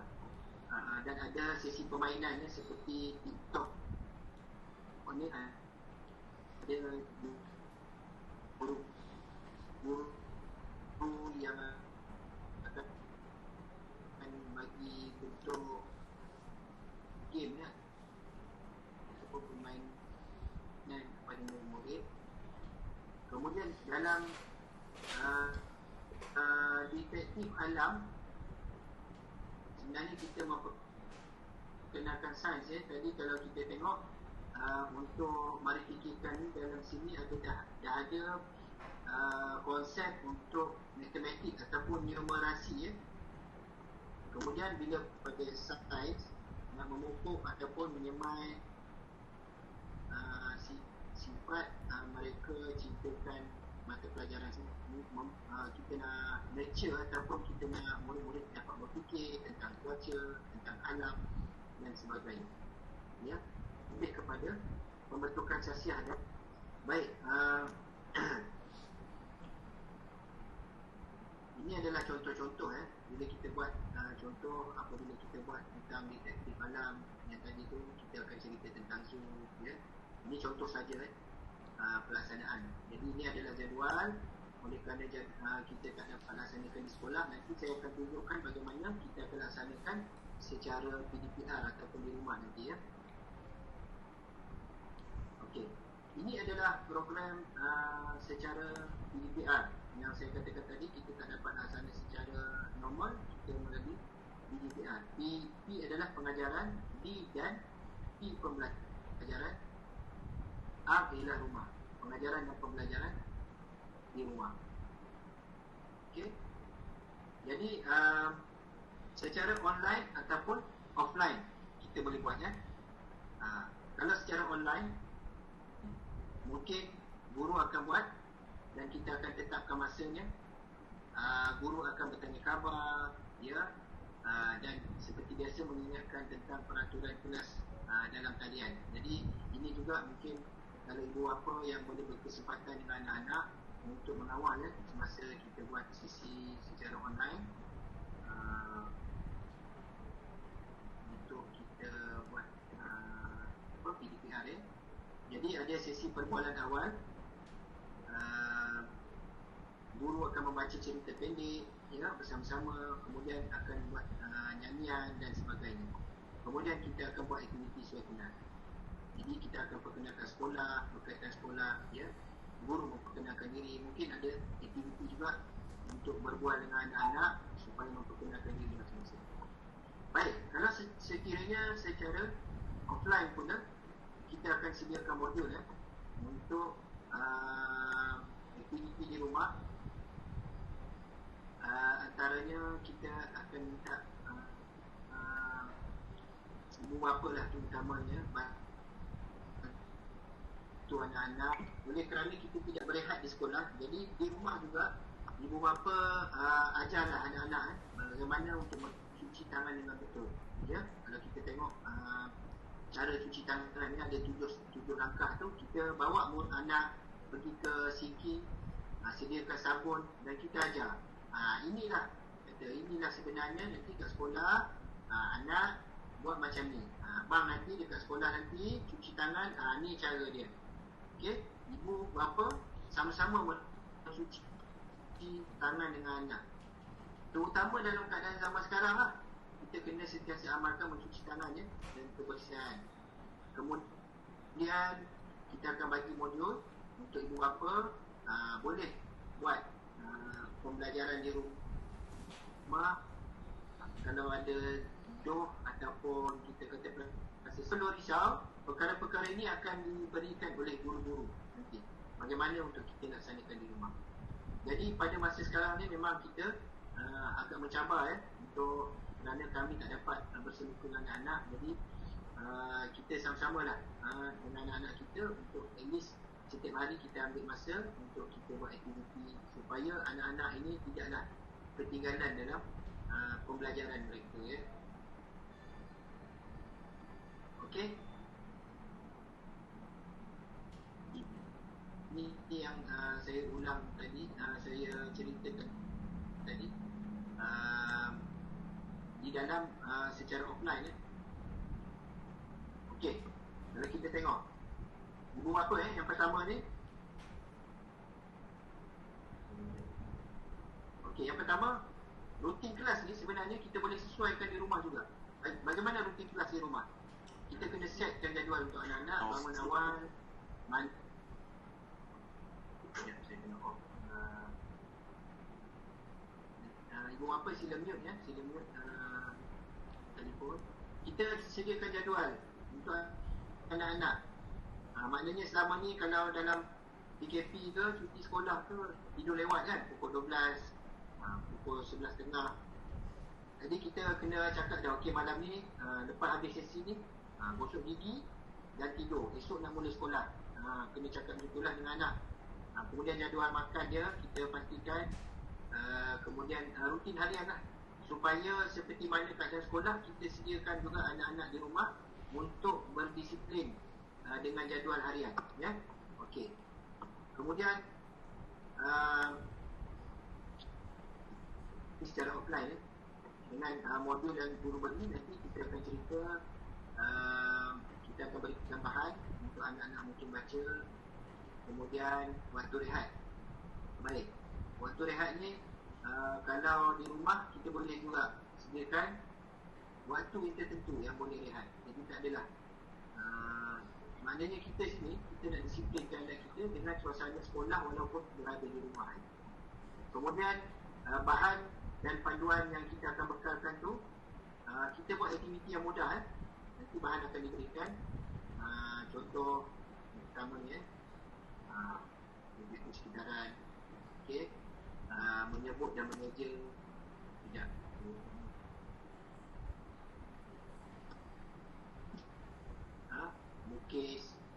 Dan ada sesi permainan ya, seperti TikTok. Ni ada guru yang akan bagi bentuk game ya, ataupun permainan kepada murid. Kemudian dalam detektif alam, sebenarnya kita memperkenalkan sains ya. Tadi kalau kita tengok untuk mari fikirkan ni, dalam sini dah ada konsep untuk matematik ataupun numerasi ya. Kemudian bila pada sains nak memupuk ataupun menyemai sifat mereka ciptakan mata pelajaran kita nak nurture ataupun kita nak murid-murid dapat berfikir tentang cuaca, tentang alam dan sebagainya. Ya, lebih kepada pembentukan sasiah dan baik. Ini adalah contoh-contoh bila kita buat contoh apabila kita buat tentang detektif alam yang tadi tu, kita akan cerita tentang zoo ya. Ini contoh saja pelaksanaan. Jadi ini adalah jadual. Oleh kerana kita tak dapat laksanakan di sekolah, nanti saya akan tunjukkan bagaimana kita akan laksanakan secara PDPR ataupun di rumah nanti ya. Okey. Ini adalah program secara PDPR yang saya katakan tadi. Kita tak dapat laksana secara normal, kita melalui PDPR. P adalah pengajaran, D dan P pembelajaran, R ialah rumah. Pengajaran dan pembelajaran di rumah. Okey. Jadi secara online ataupun offline kita boleh buat ya. Kalau secara online mungkin guru akan buat dan kita akan tetapkan masanya. Guru akan bertanya khabar ya, dan seperti biasa mengingatkan tentang peraturan kelas dalam talian. Jadi ini juga mungkin kalau ibu bapa yang boleh berkesempatan dengan anak-anak untuk mengawal ya, semasa kita buat sesi secara online, untuk kita buat PDPR ya. Jadi ada sesi perbualan awal. Guru akan membaca cerita pendek ya, bersama-sama, kemudian akan buat nyanyian dan sebagainya. Kemudian kita akan buat aktiviti surat kenal. Jadi kita akan perkenalkan sekolah, berkaitan sekolah ya. Guru memperkenalkan diri. Mungkin ada aktiviti juga untuk berbual dengan anak-anak supaya memperkenalkan diri masing-masing. akhirnya secara offline pula kita akan sediakan modul untuk aktiviti di rumah. Antaranya kita akan minta ibu bapa lah terutamanya bantu anak-anak, oleh kerana kita tidak berehat di sekolah. Jadi di rumah juga ibu bapa ajarlah anak-anak bagaimana untuk mencuci tangan dengan betul. Kalau kita tengok cara cuci tangan ni ada tujuh langkah tu. Kita bawa anak pergi ke sinki, sediakan sabun dan kita ajar. Inilah sebenarnya nanti kat sekolah anak buat macam ni. Bang nanti dekat sekolah nanti cuci tangan, ni cara dia. Okey, ibu bapa sama-sama mencuci tangan dengan anak. Terutama dalam keadaan zaman sekarang kita kena sentiasa amalkan mencuci tangan dan kebersihan. Kemudian kita akan bagi modul untuk ibu bapa boleh buat pembelajaran di rumah. Kalau ada doh ataupun kita kata perlu risau, perkara-perkara ini akan diberikan oleh guru-guru nanti bagaimana untuk kita laksanakan di rumah. Jadi pada masa sekarang ni memang kita agak mencabar untuk, kerana kami tak dapat bersama dengan anak-anak. Jadi kita sama-sama lah dengan anak-anak kita untuk at least setiap hari kita ambil masa untuk kita buat aktiviti supaya anak-anak ini tidaklah ketinggalan dalam pembelajaran mereka. Okey, ini yang saya ulang tadi, saya ceritakan tadi di dalam secara offline. Okey, kalau kita tengok ibu bapa yang pertama ni. Okey, yang pertama, rutin kelas ni sebenarnya kita boleh sesuaikan di rumah juga. Bagaimana rutin kelas di rumah? Kita kena setkan jadual untuk anak-anak bangun awal. Saya kena off. Ibu bapa sila mute sila mute telefon. Kita sediakan jadual untuk anak-anak. Maknanya selama ni kalau dalam PKP ke, cuti sekolah ke, tidur lewat kan, pukul 12, pukul 11.30. Jadi kita kena cakap dah, okey malam ni lepas habis sesi ni gosok gigi dan tidur, esok nak mula sekolah. Kena cakap begitulah dengan anak. Kemudian jadual makan dia kita pastikan, kemudian rutin harian lah, supaya seperti mana keadaan sekolah, kita sediakan juga anak-anak di rumah untuk berdisiplin dengan jadual harian. Okey. Kemudian secara offline dengan modul dan guru bagi, nanti kita akan cerita, kita akan beri tambahan untuk anak-anak mungkin baca. Kemudian waktu rehat. Baik, waktu rehat ni kalau di rumah kita boleh juga sediakan waktu yang tertentu yang boleh rehat. Jadi tak adalah maknanya kita sini, kita nak disiplinkan anak kita dengan suasana sekolah walaupun berada di rumah. Kemudian bahan dan panduan yang kita akan bekalkan tu, kita buat aktiviti yang mudah. Nanti bahan akan diberikan. Contoh pertama ni lebih kesedaran. Okey, menyebut dan mengeja. Sekejap.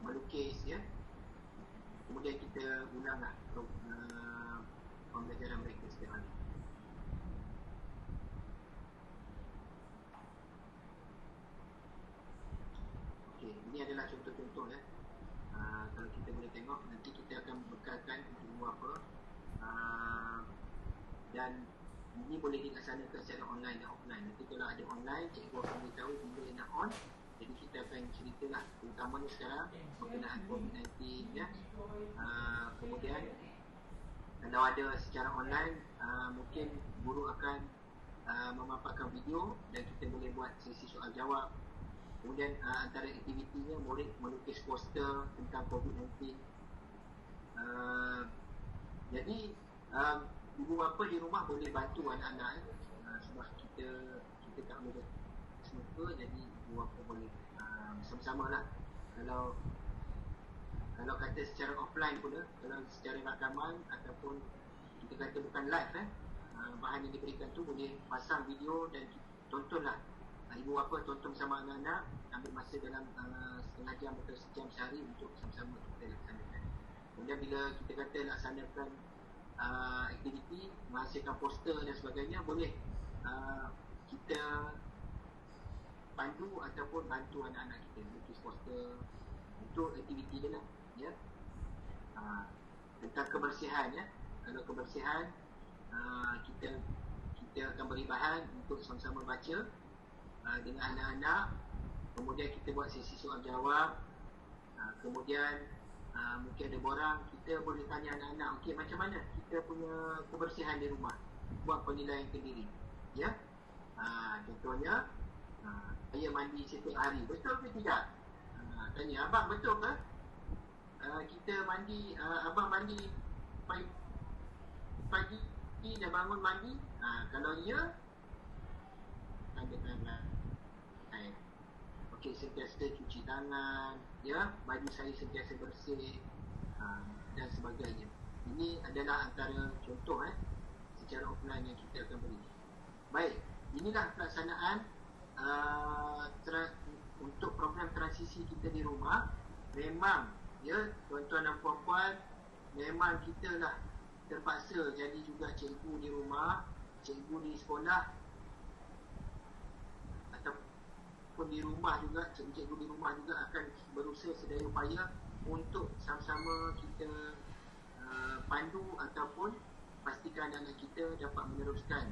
Melukis Kemudian kita ulanglah pembelajaran mereka setiap hari. Okey, ini adalah contoh-contoh kalau kita boleh tengok, nanti kita akan bekalkan untuk buat apa, dan ini boleh dilaksanakan secara online dan offline. Nanti kalau ada online, cikgu akan beritahu bila nak on. Jadi kita akan ceritalah terutamanya sekarang berkenaan COVID-19 kemudian kalau ada secara online, mungkin guru akan memaparkan video dan kita boleh buat sesi soal jawab. Kemudian antara aktivitinya murid melukis poster tentang COVID-19. Jadi ibu bapa di rumah boleh bantu anak-anak sebab kita tak boleh semuka, jadi ibu bapa boleh sama-sama lah. Kalau kata secara offline pula, kalau secara rakaman ataupun kita kata bukan live bahan yang diberikan tu boleh pasang video dan tontonlah. Ibu bapa tonton bersama anak-anak, ambil masa dalam setengah jam atau sejam sehari untuk sama-sama kita laksanakan. Kemudian bila kita kata laksanakan aktiviti, menghasilkan poster dan sebagainya, boleh kita pandu ataupun bantu anak-anak kita lukis poster untuk aktiviti dia lah, ya. Tentang kebersihan, ya. Kalau kebersihan, kita akan beri bahan untuk sama-sama baca dengan anak-anak. Kemudian kita buat sesi soal jawab. Kemudian mungkin ada borang, kita boleh tanya anak-anak, okey, macam mana kita punya kebersihan di rumah, buat penilaian sendiri, ya. Contohnya, saya mandi setiap hari, betul ke tidak? Tanya, abang betul ke? Kita mandi, abang mandi pagi dan bangun mandi? Kalau ya, tanda-tanda. Okey, sentiasa cuci tangan, ya, baju saya sentiasa bersih, dan sebagainya. Ini adalah antara contoh secara offline yang kita akan beri. Baik, inilah pelaksanaan untuk program transisi kita di rumah. Memang, ya, tuan-tuan dan puan-puan, memang kita lah terpaksa jadi juga cikgu di rumah, cikgu di sekolah ataupun di rumah juga, cikgu di rumah juga akan berusaha sedaya upaya untuk sama-sama kita pandu ataupun pastikan anak kita dapat meneruskan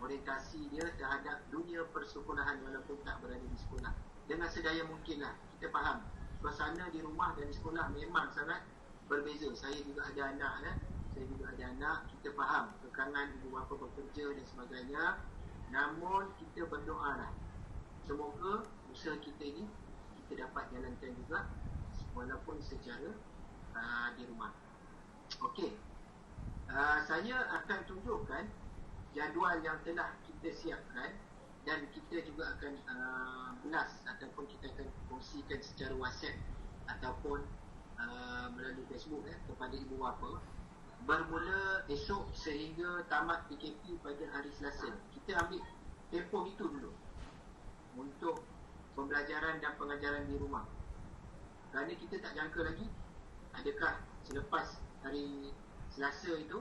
orientasi dia terhadap dunia persekolahan walaupun tak berada di sekolah. Dengan sedaya mungkin lah. Kita faham suasana di rumah dan di sekolah memang sangat berbeza. Saya juga ada anak, kita faham kekangan ibu bapa bekerja dan sebagainya. Namun kita berdoa lah, semoga usaha kita ini kita dapat jalankan juga walaupun secara di rumah. Okey, saya akan tunjukkan jadual yang telah kita siapkan dan kita juga akan belas ataupun kita akan kongsikan secara WhatsApp ataupun melalui Facebook kepada ibu bapa bermula esok sehingga tamat PKP pada hari Selasa. Kita ambil tempoh itu dulu untuk pembelajaran dan pengajaran di rumah, kerana kita tak jangka lagi adakah selepas hari Selasa itu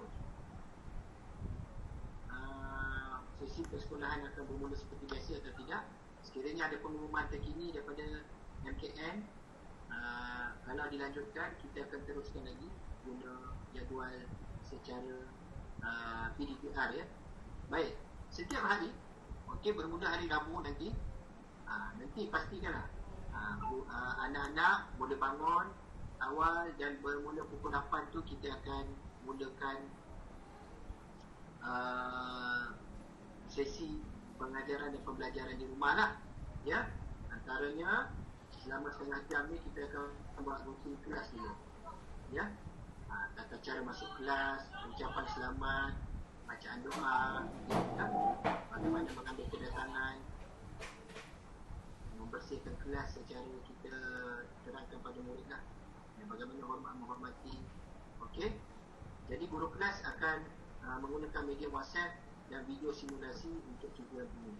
sesi persekolahan akan bermula seperti biasa atau tidak. Sekiranya ada pengumuman terkini daripada MKN, kalau dilanjutkan, kita akan teruskan lagi guna jadual secara PDPR, ya. Baik, setiap hari, okey, bermula hari Rabu nanti, nanti pastikanlah anak-anak boleh bangun awal dan bermula pukul 8 tu kita akan mulakan sesi pengajaran dan pembelajaran di rumah lah, ya. Antaranya selama setengah jam ni kita akan buat rutin kelas dulu, ya. Tata cara masuk kelas, ucapan selamat, bacaan doa, ya. Bagaimana mengambil kedatangan, membersihkan kelas secara kita terangkan pada murid lah, dan bagaimana menghormati. Okey, jadi guru kelas akan menggunakan media WhatsApp dan video simulasi untuk tujuan ini.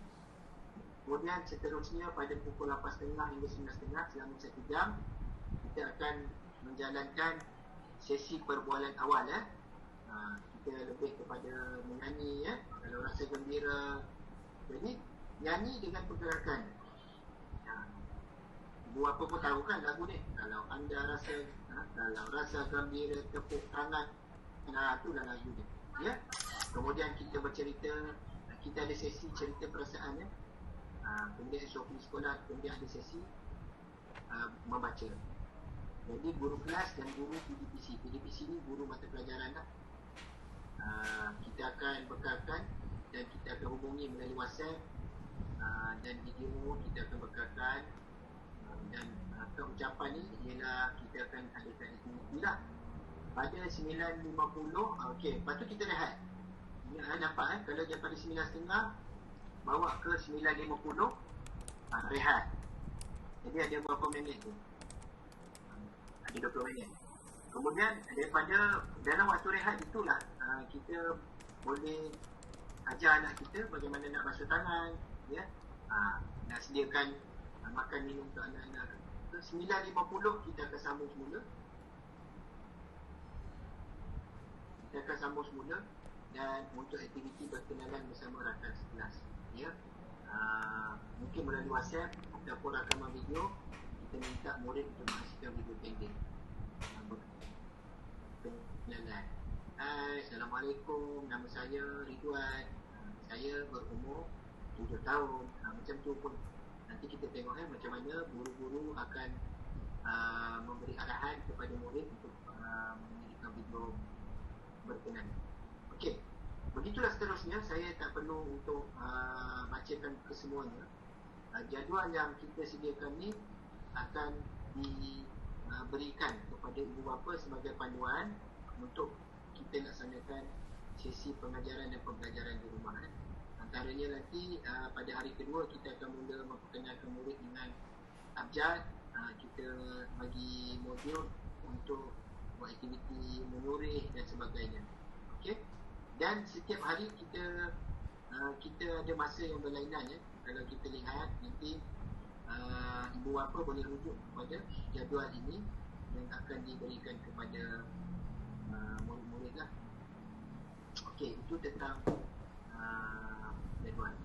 Kemudian seterusnya pada pukul 8.30 hingga 9.30 selama 1 jam kita akan menjalankan sesi perbualan awal, ya. Kita lebih kepada menyanyi, ya. Kalau rasa gembira, jadi nyanyi dengan pergerakan. Ibu apa pun tahu kan lagu ni. Kalau anda rasa gembira, tepuk tangan. Itulah lagu dia, ya. Kemudian kita bercerita, kita ada sesi cerita perasaan, ya. Kemudian SOP sekolah, kemudian ada sesi membaca. Jadi guru kelas dan guru PDPC. PDPC ni guru mata pelajaran lah. Kita akan bekalkan dan kita akan hubungi melalui WhatsApp, dan video kita akan bekalkan, dan ucapan ni ialah kita akan adakan aktiviti lah pada 9.50. Okey, lepas tu kita rehat. Nampak kalau dia pada 9.30 bawa ke 9.50, rehat. Jadi ada berapa minit tu? Ada 20 minit. Kemudian daripada dalam waktu rehat itulah kita boleh ajar anak kita bagaimana nak basuh tangan, ya. Nak sediakan makan minum untuk anak-anak. 9.50 kita akan sambung semula. Dan untuk aktiviti berkenalan bersama rakan sekelas, ya. Mungkin melalui WhatsApp ataupun rakaman video, kita minta murid untuk menghasilkan video pendek. Kenalan. Hai, Assalamualaikum, nama saya Ridwan. Saya berumur 7 tahun. Macam tu pun nanti kita tengok macam mana guru-guru akan memberi arahan kepada murid untuk menjadikan video berkenan. Okey, begitulah seterusnya. Saya tak perlu untuk bacakan kesemuanya. Jadual yang kita sediakan ni akan diberikan kepada ibu bapa sebagai panduan untuk kita laksanakan sesi pengajaran dan pembelajaran di rumah. Antaranya nanti pada hari kedua kita akan mula memperkenalkan murid dengan abjad. Kita bagi modul untuk buat aktiviti menulis dan sebagainya. Okey. Dan setiap hari kita ada masa yang berlainan, ya. Kalau kita lihat nanti ibu bapa boleh rujuk kepada jadual ini yang akan diberikan kepada murid-murid lah. Okey, itu tentang jadual.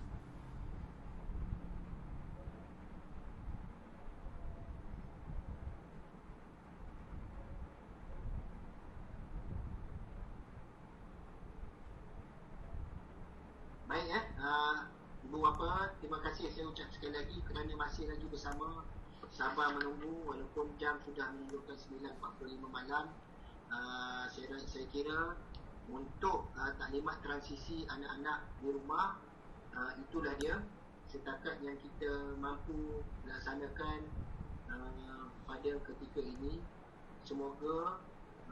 Baik, ibu bapa, terima kasih saya ucap sekali lagi kerana masih lagi bersama, sabar menunggu walaupun jam sudah menunjukkan 9.45 malam. Saya kira untuk taklimat transisi anak-anak di rumah, itulah dia setakat yang kita mampu laksanakan pada ketika ini. Semoga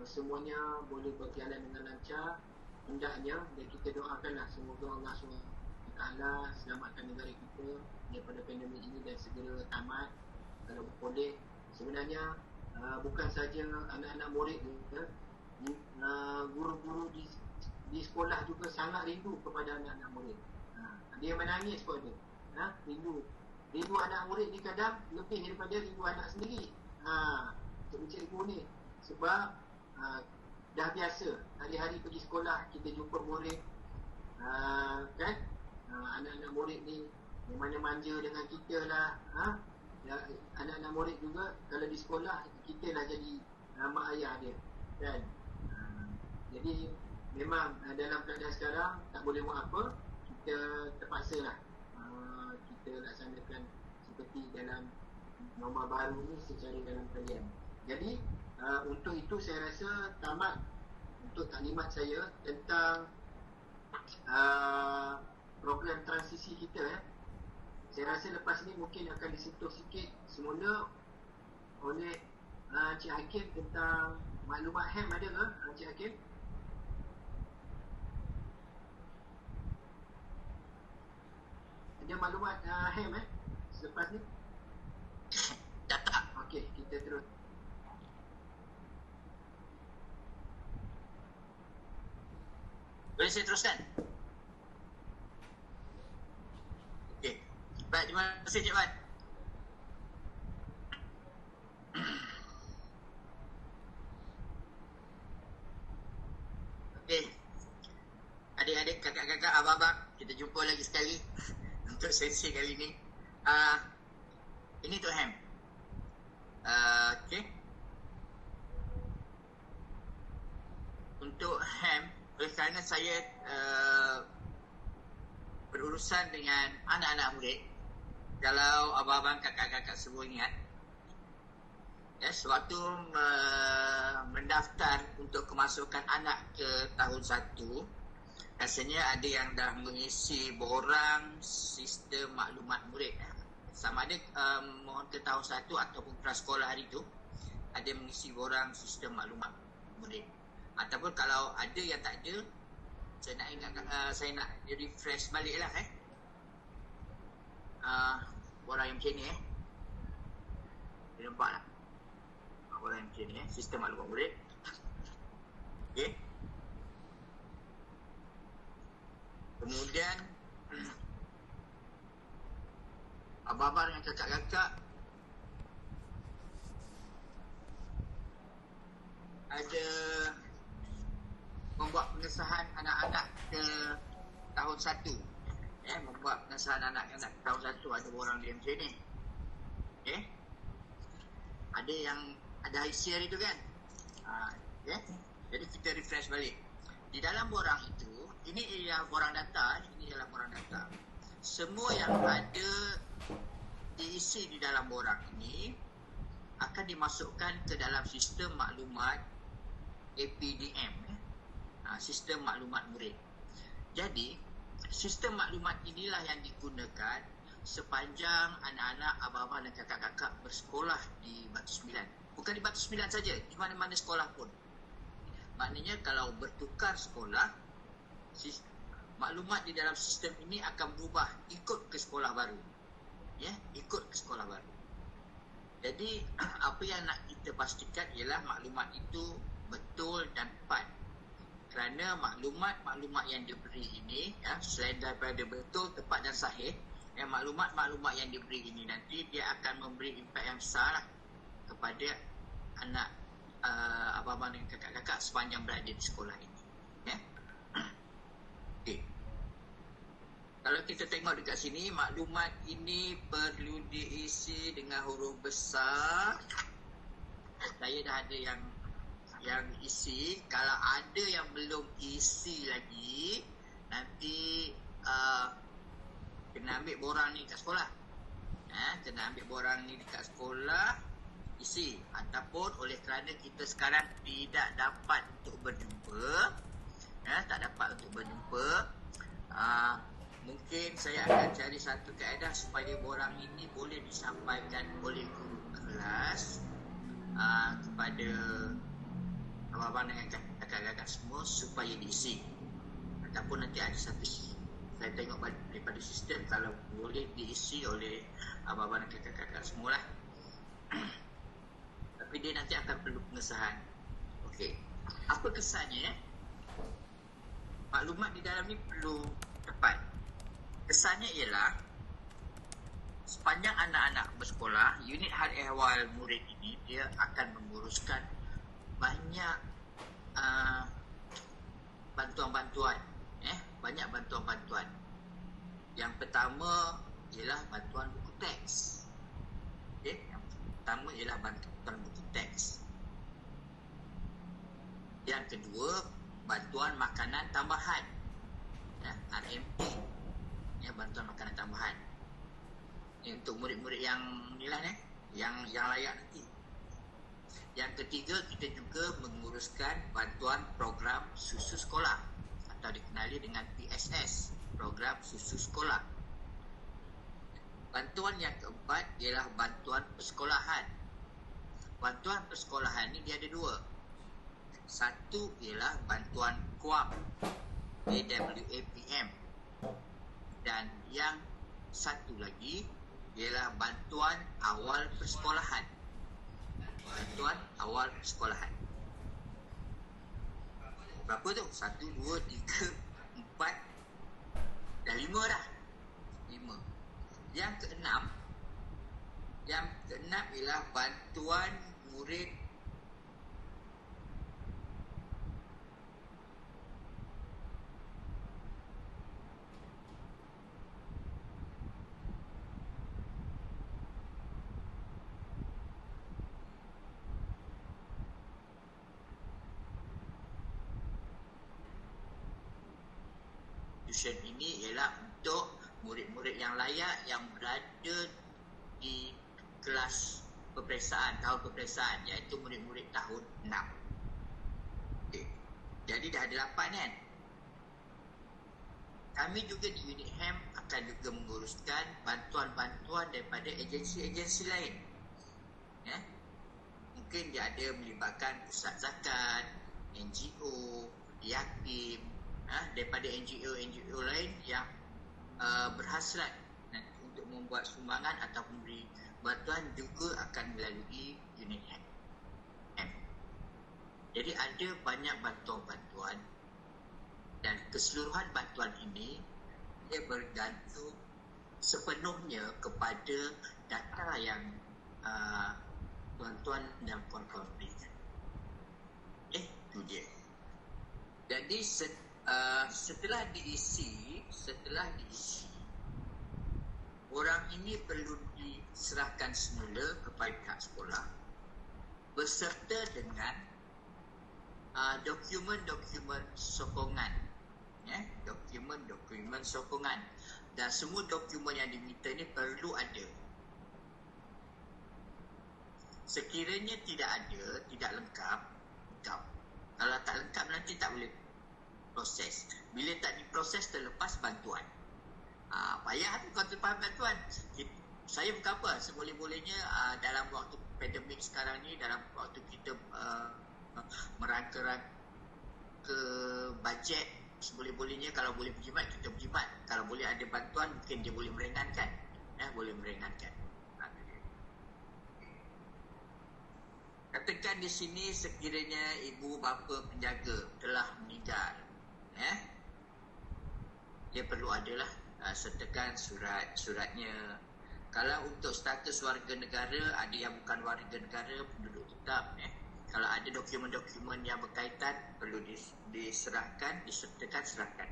semuanya boleh berjalan dengan lancar. Hendaknya, dan kita doakanlah semoga Allah SWT selamatkan negara kita daripada pandemik ini dan segera tamat. Kalau boleh, sebenarnya bukan saja anak-anak murid juga, guru-guru di sekolah juga sangat rindu kepada anak-anak murid. Ada yang menangis pun ada. Rindu anak murid ni kadang lebih daripada rindu anak sendiri. Cikgu ni sebab dah biasa hari-hari pergi sekolah, kita jumpa murid, kan, anak-anak murid ni yang mana manja dengan kita lah, anak-anak murid juga kalau di sekolah kita lah jadi mak ayah dia, kan. Jadi memang dalam keadaan sekarang tak boleh buat apa, kita terpaksa lah kita laksanakan seperti dalam norma baru ni secara dalam talian. Jadi untuk itu saya rasa tamat untuk taklimat saya tentang program transisi kita. Saya rasa lepas ni mungkin akan disentuh sikit semula oleh Cik Hakim tentang maklumat HAM. Ada ke Cik Hakim? Ada maklumat HAM selepas ni? Tak. Okey, kita terus. Boleh saya teruskan? Okey. Baik, terima kasih Cik Wan. Okey. Adik-adik, kakak-kakak, abang-abang, kita jumpa lagi sekali untuk sesi kali ini. Ini untuk HAM. Okey. Untuk HAM, oleh kerana saya berurusan dengan anak-anak murid, kalau abang-abang, kakak-kakak semua ingat, sewaktu mendaftar untuk kemasukan anak ke tahun 1, rasanya ada yang dah mengisi borang sistem maklumat murid. Sama ada mohon ke tahun 1 ataupun prasekolah hari itu, ada mengisi borang sistem maklumat murid. Ataupun kalau ada yang tak ada, saya nak refresh balik lah borang yang macam ni Dia nampak tak? Orang macam ni sistem maklumat murid. Okey. Kemudian abang-abang dengan kakak-kakak ada membuat pengesahan anak-anak ke tahun 1. Membuat pengesahan anak-anak ke tahun 1. Ada orang dia macam ni. Okey. Ada yang ada IC hari tu kan. Okay. Jadi kita refresh balik. Di dalam borang itu, ini ialah borang data. Ini ialah borang data. Semua yang ada diisi di dalam borang ini akan dimasukkan ke dalam sistem maklumat APDM, sistem maklumat murid. Jadi sistem maklumat inilah yang digunakan sepanjang anak-anak, abang-abang dan kakak-kakak bersekolah di Batu Sembilan. Bukan di Batu Sembilan saja, di mana-mana sekolah pun. Maknanya kalau bertukar sekolah, maklumat di dalam sistem ini akan berubah ikut ke sekolah baru. Ikut ke sekolah baru. Jadi apa yang nak kita pastikan ialah maklumat itu betul dan tepat. Kerana maklumat-maklumat yang diberi ini, selain daripada betul, tepat dan sahih, maklumat-maklumat yang diberi ini nanti dia akan memberi impak yang besar kepada anak abang-abang dan kakak-kakak sepanjang berada di sekolah ini. Okay. Kalau kita tengok dekat sini, maklumat ini perlu diisi dengan huruf besar. Saya dah ada yang isi. Kalau ada yang belum isi lagi, nanti kena ambil borang ni kat sekolah. Kena ambil borang ni dekat sekolah, isi. Ataupun oleh kerana kita sekarang tidak dapat untuk berjumpa, tak dapat untuk berjumpa, mungkin saya akan cari satu kaedah supaya borang ini boleh disampaikan oleh guru kelas kepada abang-abang dengan kakak-kakak semua supaya diisi. Ataupun nanti ada satu, saya tengok daripada sistem kalau boleh diisi oleh abang-abang dan kakak-kakak semualah. Tapi dia nanti akan perlu pengesahan. Okey. Apa kesannya? Maklumat di dalam ni perlu tepat. Kesannya ialah sepanjang anak-anak bersekolah, unit hal ehwal murid ini dia akan menguruskan banyak bantuan-bantuan. Banyak bantuan-bantuan. Yang pertama ialah bantuan buku teks. Okey, yang pertama ialah bantuan buku teks. Yang kedua, bantuan makanan tambahan. RMT. Bantuan makanan tambahan. Ini untuk murid-murid yang inilah yang layak nanti. Yang ketiga, kita juga menguruskan bantuan program susu sekolah atau dikenali dengan PSS, program susu sekolah. Bantuan yang keempat ialah bantuan persekolahan. Bantuan persekolahan ni dia ada dua. Satu ialah bantuan KUAM, AWAPM. Dan yang satu lagi ialah bantuan awal persekolahan. Bantuan awal persekolahan. Berapa tu? 1, 2, 3, 4 dah 5 dah. 5. Yang keenam ialah bantuan murid tuition ini ialah untuk murid-murid yang layak yang berada di kelas peperiksaan, tahun peperiksaan, iaitu murid-murid tahun 6. Okay. Jadi dah ada 8 kan? Kami juga di unit HAM akan juga menguruskan bantuan-bantuan daripada agensi-agensi lain. Mungkin dia ada melibatkan pusat zakat, NGO, Yatim, daripada NGO lain yang berhasrat untuk untuk membuat sumbangan ataupun beri bantuan juga akan melalui unit M. Jadi ada banyak bantuan-bantuan dan keseluruhan bantuan ini ia bergantung sepenuhnya kepada data yang tuan-tuan dan puan-puan berikan. Itu dia. Jadi setelah diisi, orang ini perlu diserahkan semula kepada pihak sekolah beserta dengan dokumen-dokumen sokongan, dokumen-dokumen sokongan, dan semua dokumen yang diminta ini perlu ada. Sekiranya tidak ada, tidak lengkap. Kalau tak lengkap nanti tak boleh proses. Bila tak diproses, terlepas bantuan. Payah tu kalau terlepas bantuan. Saya bukan apa, seboleh-bolehnya dalam waktu pandemik sekarang ni, dalam waktu kita merangka bajet, seboleh-bolehnya kalau boleh berjimat, kita berjimat. Kalau boleh ada bantuan, mungkin dia boleh meringankan. Boleh meringankan. Katakan di sini sekiranya ibu bapa penjaga telah meninggal, dia perlu adalah sertakan suratnya. Kalau untuk status warga negara, ada yang bukan warga negara, penduduk tetap. Kalau ada dokumen-dokumen yang berkaitan, perlu diserahkan, disertakan, serahkan.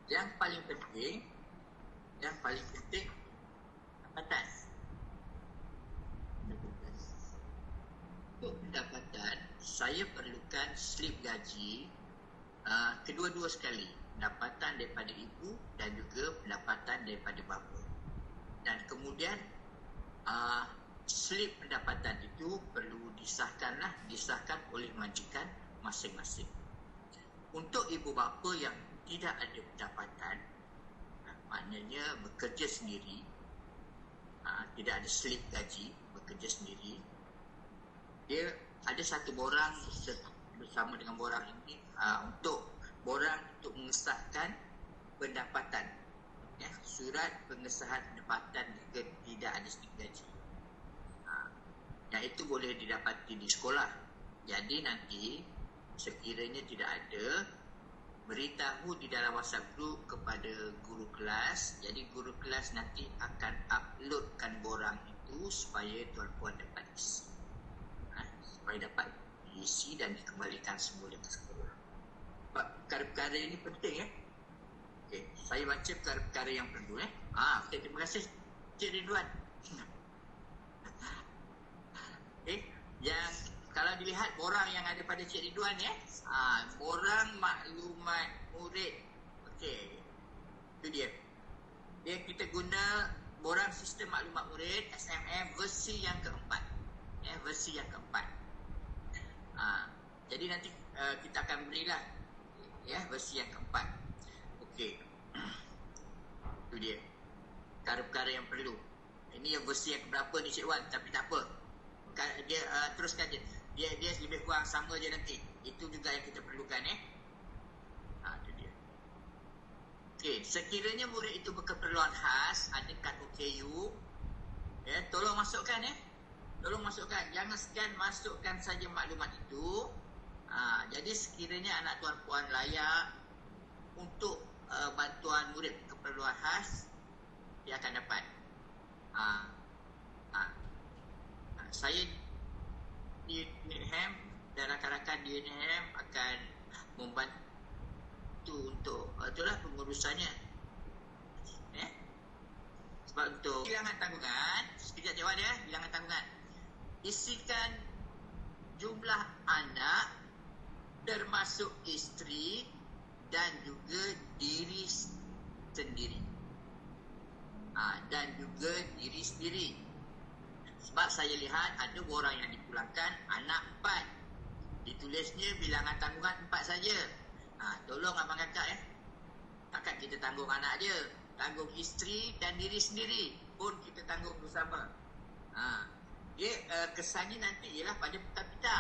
Yang paling penting pendapatan. Untuk pendapatan, saya perlukan slip gaji kedua-dua sekali, pendapatan daripada ibu dan juga pendapatan daripada bapa. Dan kemudian slip pendapatan itu perlu disahkan oleh majikan masing-masing. Untuk ibu bapa yang tidak ada pendapatan, maknanya bekerja sendiri, tidak ada slip gaji, bekerja sendiri, dia ada satu borang bersama dengan borang ini untuk mengesahkan pendapatan, surat pengesahan pendapatan jika tidak ada slip gaji. Yang itu boleh didapati di sekolah. Jadi nanti sekiranya tidak ada, beritahu di dalam WhatsApp group kepada guru kelas. Jadi guru kelas nanti akan uploadkan borang itu supaya tuan-puan dapat isi. Supaya dapat diisi dan dikembalikan semula ke sekolah. Perkara-perkara ini penting. Okay. Saya baca perkara-perkara yang perlu. Okay, terima kasih Cik Ridwan. Yang kalau dilihat borang yang ada pada Cik Ridwan, borang maklumat murid. Okey, itu dia. Kita guna borang sistem maklumat murid SMM versi yang keempat. Versi yang keempat. Jadi nanti kita akan berilah versi yang keempat. Okey. Itu dia. Perkara-perkara yang perlu. Ini yang versi yang berapa ni Cik Wan, tapi tak apa. Dia teruskan je. Dia lebih kurang sama je nanti. Itu juga yang kita perlukan. Itu dia. Okey, sekiranya murid itu berkeperluan khas, ada kad OKU, tolong masukkan. Tolong masukkan. Jangan sekian masukkan saja maklumat itu. Jadi sekiranya anak tuan puan layak untuk bantuan murid keperluan khas, dia akan dapat. Saya di Unitham dan rakan-rakan di Unitham akan membantu untuk itulah pengurusannya. Sebab untuk bilangan tanggungan, sekejap jawab bilangan tanggungan. Isikan jumlah anak termasuk isteri dan juga diri sendiri. Dan juga diri sendiri. Sebab saya lihat ada orang yang dipulangkan anak 4. Ditulisnya bilangan tanggungan 4 saja. Tolong abang kakak takkan kita tanggung anak dia, tanggung isteri dan diri sendiri pun kita tanggung bersama. Dia kesannya nanti ialah pada per kapita,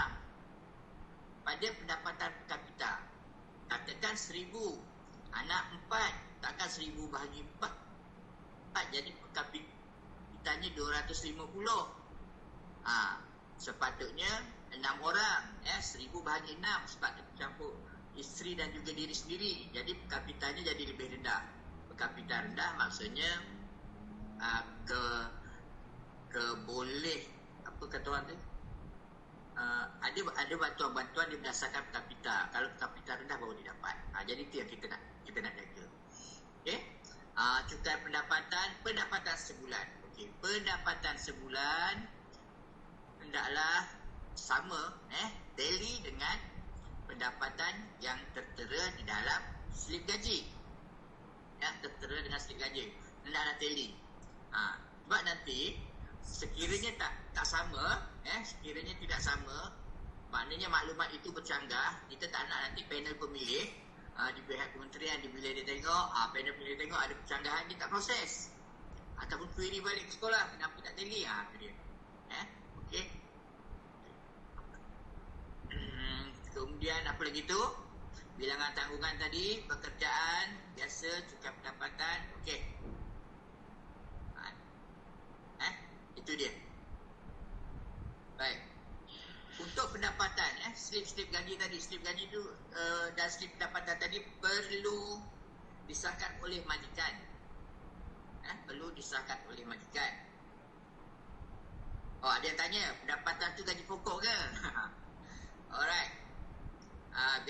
pada pendapatan per kapita. Katakan 1,000. Anak 4, takkan 1000 bahagi 4. Jadi per kapitanya 250. Sepatutnya 6 orang, 1000 bahagi 6 sebab campur isteri dan juga diri sendiri. Jadi per kapitanya jadi lebih rendah. Per kapita rendah maksudnya boleh apa kata orang tu? Ada bantuan-bantuan dia berdasarkan per kapita. Kalau per kapita rendah baru didapat. Jadi itu yang kita nak jaga. Okey. Cukai pendapatan sebulan. Okey, pendapatan sebulan hendaklah sama tally dengan pendapatan yang tertera di dalam slip gaji. Tertera dengan slip gaji. Hendaklah tally. Sebab nanti sekiranya tak sama, sekiranya tidak sama, maknanya maklumat itu bercanggah. Kita tak nak nanti panel pemilih di pihak kementerian, bila dia tengok panel pemilih tengok ada percanggahan, dia tak proses ataupun query balik ke sekolah kenapa tak tally. Itu dia. Okey. Kemudian apa lagi tu? Bilangan tanggungan tadi, pekerjaan biasa, cukai pendapatan. Okey. Itu dia. Baik. Untuk pendapatan, slip gaji tadi, slip gaji tu dan slip pendapatan tadi perlu disahkan oleh majikan. Perlu disahkan oleh majikan. Ada yang tanya, pendapatan tu gaji pokok ke? Alright.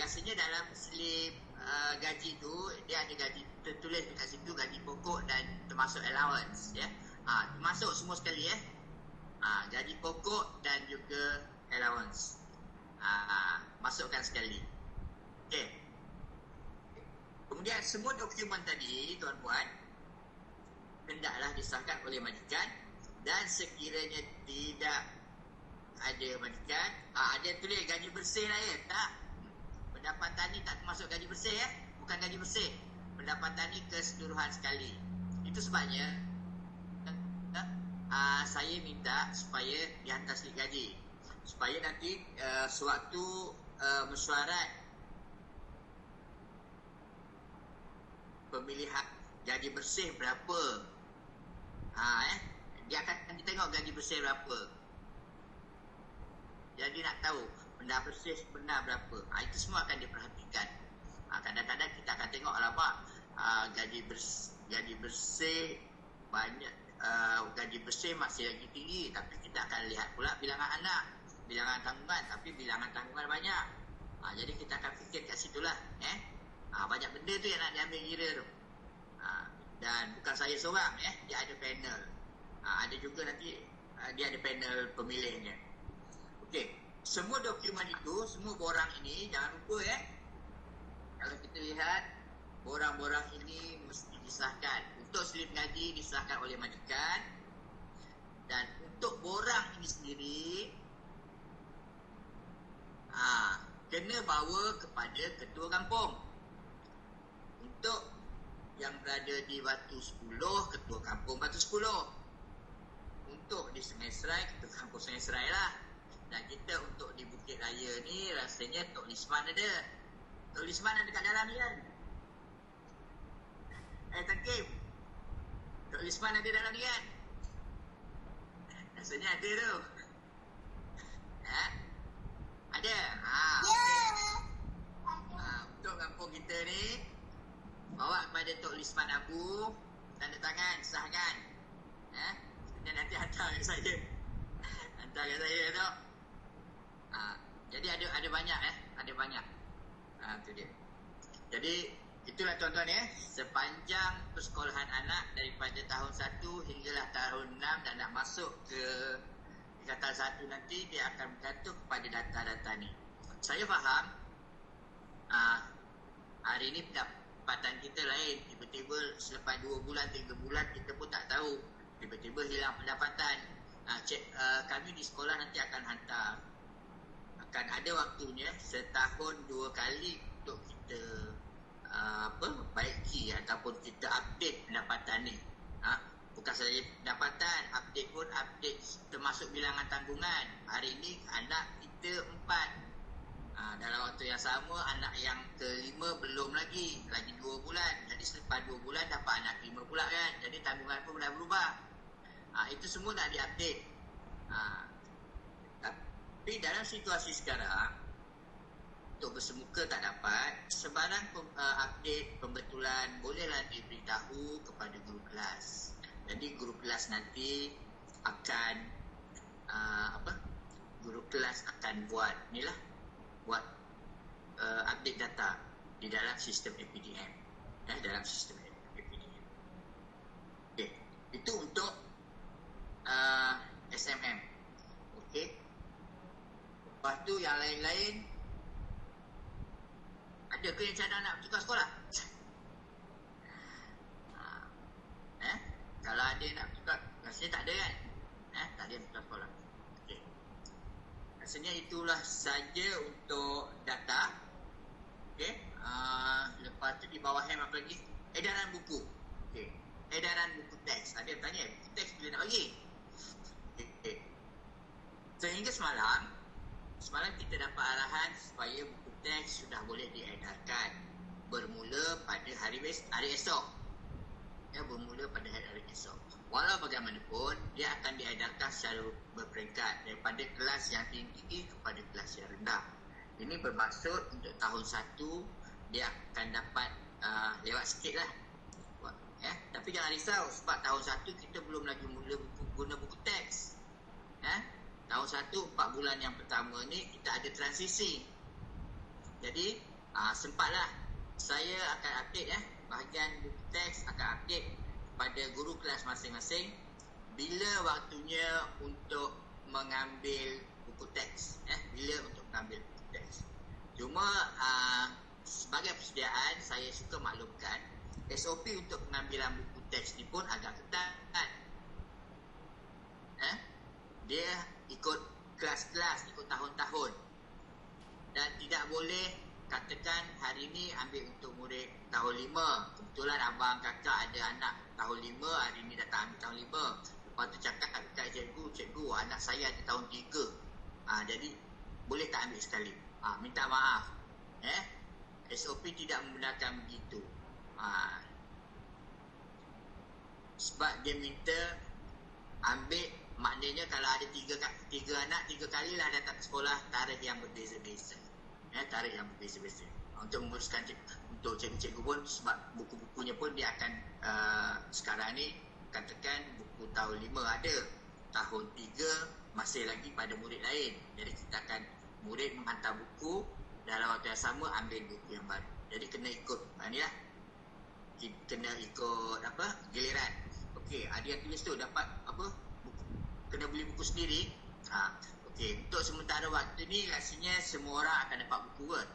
Biasanya dalam slip gaji tu dia ada gaji tertulis dekat situ, gaji pokok dan termasuk allowance, termasuk semua sekali, gaji pokok dan juga allowance, masukkan sekali. Okey. Kemudian semua dokumen tadi tuan-puan hendaklah disahkan oleh majikan, dan sekiranya tidak ada majikan, ada tulis gaji bersih lah tak. Pendapatan ni tak termasuk gaji bersih, bukan gaji bersih. Pendapatan ni keseluruhan sekali. Itu sebabnya saya minta supaya dihantar slip gaji, supaya nanti sewaktu mesyuarat pemilihan gaji bersih berapa, dia akan ditengok gaji bersih berapa. Jadi nak tahu benda bersih benar berapa, itu semua akan diperhatikan. Kadang-kadang kita akan tengok alamak, gaji bersih banyak, gaji bersih masih lagi tinggi, tapi kita akan lihat pula bilangan anak, bilangan tanggungan, tapi bilangan tanggungan banyak. Jadi kita akan fikir kat situlah. Banyak benda tu yang nak diambil kira tu. Dan bukan saya seorang, dia ada panel. Ada juga nanti dia ada panel pemilihnya. Okey, semua dokumen itu, semua borang ini jangan lupa, kalau kita lihat borang-borang ini mesti disahkan. Untuk slip gaji disahkan oleh majikan, dan untuk borang ini sendiri kena bawa kepada ketua kampung. Untuk yang berada di Batu 10, ketua kampung Batu 10. Untuk di Sungai Serai, ketua kampung Sungai Serai lah. Dan kita untuk di Bukit Raya ni rasanya Tok Lisman ada. Tok Lisman ada kat dalam ni kan? Takim, Tok Lisman ada dalam ni kan? Rasanya ada tu. Ada. Untuk kampung kita ni, bawa kepada Tok Lisman Abu, tanda tangan, sahkan. Dan nanti hantar ke saya. Hantar ke saya tu. Jadi ada banyak, ada banyak. Itu dia. Jadi itulah tuan-tuan, sepanjang persekolahan anak daripada tahun 1 hinggalah tahun 6 dan nak masuk ke tingkatan 1 nanti, dia akan bergantung kepada data-data ni. Saya faham hari ni pendapatan kita lain. Tiba-tiba selepas 2 bulan, 3 bulan kita pun tak tahu, tiba-tiba hilang pendapatan. Kami di sekolah nanti akan hantar, akan ada waktunya setahun 2 kali untuk kita baiki ataupun kita update pendapatan ni. Bukan saja pendapatan, update pun update termasuk bilangan tanggungan. Hari ni anak kita 4, Dalam waktu yang sama, anak yang kelima belum lagi 2 bulan. Jadi selepas 2 bulan dapat anak kelima pula kan. Jadi tanggungan pun dah berubah. Itu semua nak diupdate. Tapi dalam situasi sekarang, untuk bersemuka tak dapat, sebarang update pembetulan bolehlah diberitahu kepada guru kelas. Jadi guru kelas nanti akan guru kelas akan buat update data di dalam sistem APDM, dalam sistem APDM. Okey, itu untuk SMM. Okey. Lepas tu yang lain-lain, ada ke yang cadang nak tukar sekolah? Kalau ada nak tukar, rasanya tak ada kan? Tak ada yang tukar sekolah. Okey. Rasanya itulah saja untuk data. Okey. Lepas tu di bawah hem apa lagi? Edaran buku. Okey. Edaran buku teks. Ada yang tanya, buku teks bila nak bagi? Okey. Sehingga semalam kita dapat arahan supaya buku teks sudah boleh diedarkan bermula pada hari esok. Bermula pada hari esok. Walau bagaimanapun, dia akan diedarkan secara berperingkat daripada kelas yang tinggi kepada kelas yang rendah. Ini bermaksud untuk tahun 1 dia akan dapat lewat sikit lah. Tapi jangan risau, sebab tahun 1 kita belum lagi mula guna buku teks. Tahun 1 4 bulan yang pertama ni kita ada transisi. Jadi sempatlah saya akan update bahagian buku teks akan update pada guru kelas masing-masing bila waktunya untuk mengambil buku teks. Bila untuk mengambil buku teks. Cuma sebagai persediaan saya suka maklumkan SOP untuk pengambilan buku teks ni pun agak ketat. Dia ikut kelas-kelas, ikut tahun-tahun. Dan tidak boleh katakan hari ni ambil untuk murid tahun 5. Kebetulan abang kakak ada anak tahun 5, hari ni datang ambil tahun 5. Lepas tu cakap kat cikgu, anak saya ada tahun 3. Jadi boleh tak ambil sekali? Minta maaf. SOP tidak membenarkan begitu. Sebab dia minta ambil, maknanya kalau ada 3 anak, 3 kalilah datang ke sekolah, tarikh yang berbeza-beza. Tarikh yang berbeza-beza. Untuk menguruskan untuk cikgu-cikgu pun, sebab buku-bukunya pun dia akan sekarang ni katakan buku tahun 5 ada, tahun 3 masih lagi pada murid lain. Jadi kita akan murid menghantar buku, dalam waktu yang sama ambil buku yang baru. Jadi kena ikut kena ikut giliran. Okey, ada yang tulis tu dapat buku, kena beli buku sendiri. Okey, untuk sementara waktu ni rasanya semua orang akan dapat buku kan.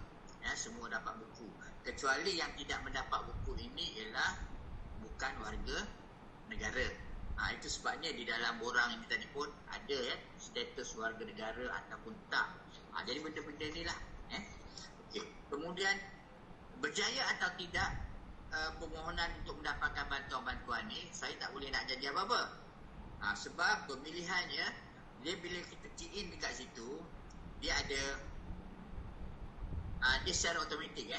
Semua dapat buku. Kecuali yang tidak mendapat buku ini ialah bukan warga negara. Itu sebabnya di dalam borang ini tadi pun ada status warga negara ataupun tak. Jadi benda-benda inilah. Okey. Kemudian berjaya atau tidak permohonan untuk mendapatkan bantuan-bantuan ni, saya tak boleh nak janji apa-apa. Sebab pemilihannya, dia bila kita key in dekat situ, dia ada dia secara automatik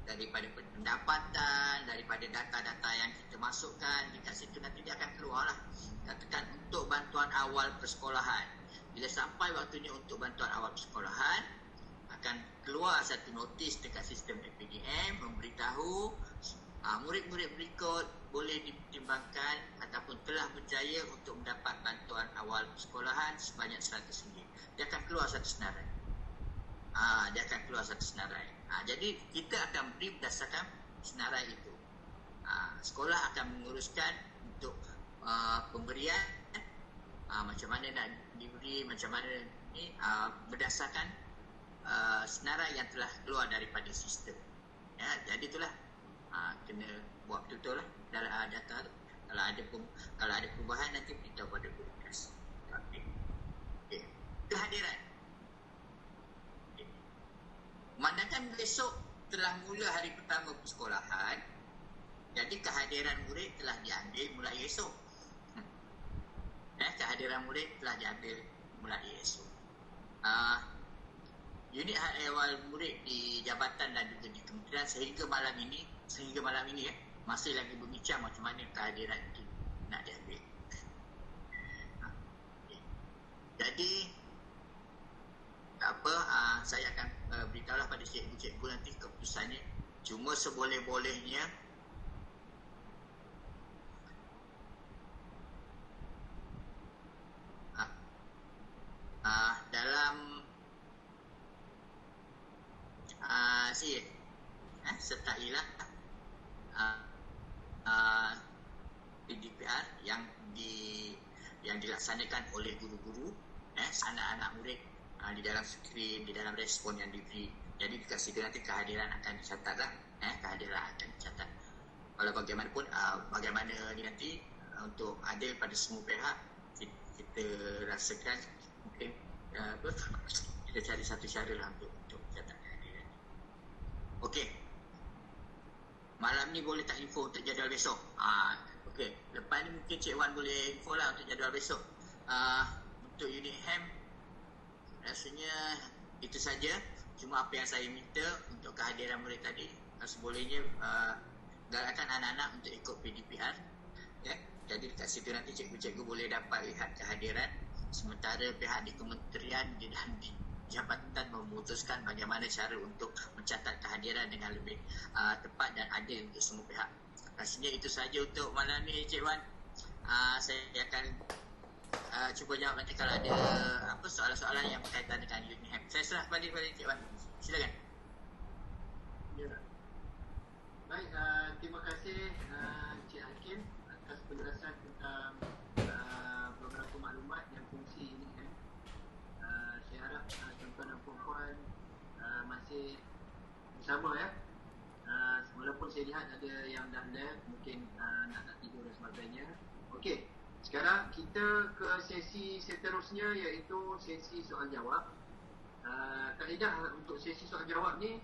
daripada pendapatan, daripada data-data yang kita masukkan dekat situ, nanti dia akan keluar lah. Katakan untuk bantuan awal persekolahan, bila sampai waktunya untuk bantuan awal persekolahan, akan keluar satu notis dekat sistem APDM memberitahu murid-murid berikut boleh dipertimbangkan ataupun telah berjaya untuk mendapat bantuan awal persekolahan sebanyak RM100. Dia akan keluar satu senarai. Jadi kita akan beri berdasarkan senarai itu. Sekolah akan menguruskan untuk pemberian, macam mana nak diberi, macam mana ni, berdasarkan senarai yang telah keluar daripada sistem. Jadi itulah kena buat betul-betul lah dalam data tu. Kalau ada perubahan nanti beritahu pada guru kelas. Okay. Kehadiran. Mandakan besok telah mula hari pertama persekolahan, jadi kehadiran murid telah diambil mulai esok. Kehadiran murid telah diambil mulai esok. unit hak ehwal murid di jabatan dan juga di kementerian sehingga malam ini masih lagi berbincang macam mana kehadiran itu nak diambil. Jadi saya akan beritahulah pada cikgu-cikgu nanti keputusannya. Cuma seboleh-bolehnya dalam sertailah PDPR yang dilaksanakan oleh guru-guru, anak-anak murid di dalam skrip, di dalam respon yang diberi. Jadi dekat situ nanti kehadiran akan dicatatlah, kehadiran akan dicatat. Walau bagaimanapun, bagaimana ni nanti untuk adil pada semua pihak, kita rasakan mungkin kita cari satu cara lah untuk mencatat kehadiran. Okey. Malam ni boleh tak info untuk jadual besok? Okey. Lepas ni mungkin Cik Wan boleh info lah untuk jadual besok. Untuk unit HEM rasanya itu saja. Cuma apa yang saya minta untuk kehadiran murid tadi, sebolehnya galakkan anak-anak untuk ikut PDPR. Jadi dekat situ nanti cikgu-cikgu boleh dapat lihat kehadiran, sementara pihak di kementerian di jabatan memutuskan bagaimana cara untuk mencatat kehadiran dengan lebih tepat dan adil untuk semua pihak. Rasanya itu saja untuk malam ni, Cik Wan. Saya akan cuba jawab nanti kalau ada soalan-soalan yang berkaitan dengan unit HEM. Saya serah balik Cik Wan. Silakan. Ya. Baik, terima kasih Cik Hakim atas penjelasan tentang beberapa maklumat yang fungsi ini. Saya harap tuan-tuan dan puan-puan masih bersama ya. Walaupun saya lihat ada yang dah left, mungkin nak tidur dan sebagainya. Okey, sekarang kita ke sesi seterusnya, iaitu sesi soal jawab. Kaedah untuk sesi soal jawab ni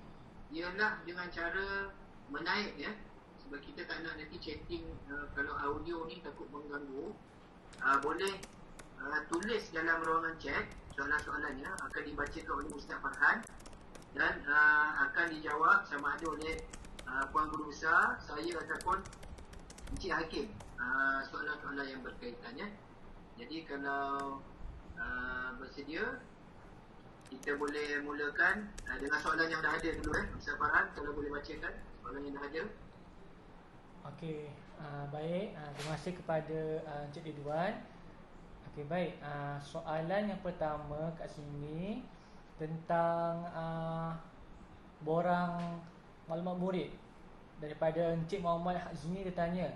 ialah dengan cara menaik ya, sebab kita tak nak nanti chatting. Kalau audio ni takut mengganggu, boleh tulis dalam ruangan chat soalan-soalannya, akan dibacakan oleh Ustaz Farhan dan akan dijawab sama ada oleh Puan Guru Besar, saya ataupun Encik Hakim, soalan-soalan yang berkaitannya. Jadi kalau bersedia, kita boleh mulakan dengan soalan yang dah ada dulu. Ustaz Farhan, kalau boleh bacakan soalan yang dah ada. Okey, baik. Terima kasih kepada Encik Ridwan. Okey, baik. Soalan yang pertama kat sini tentang borang maklumat murid daripada Encik Muhammad Hazmi. Dia tanya,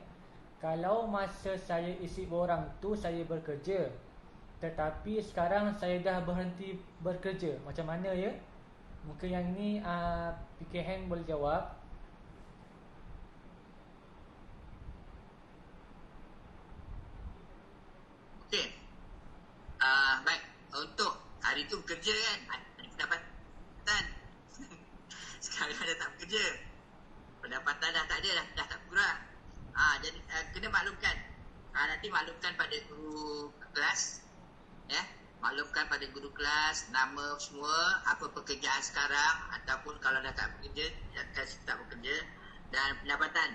kalau masa saya isi borang tu saya bekerja, tetapi sekarang saya dah berhenti bekerja, macam mana ya? Mungkin yang ni PKN boleh jawab. Okey. Baik. Untuk hari tu bekerja kan, ada pendapatan. Sekarang dah tak bekerja. Pendapatan dah tak ada, dah tak kurang. Jadi kena maklumkan. Nanti maklumkan pada guru kelas. Ya, maklumkan pada guru kelas nama semua, apa pekerjaan sekarang, ataupun kalau dah tak bekerja, tak bekerja, dan pendapatan.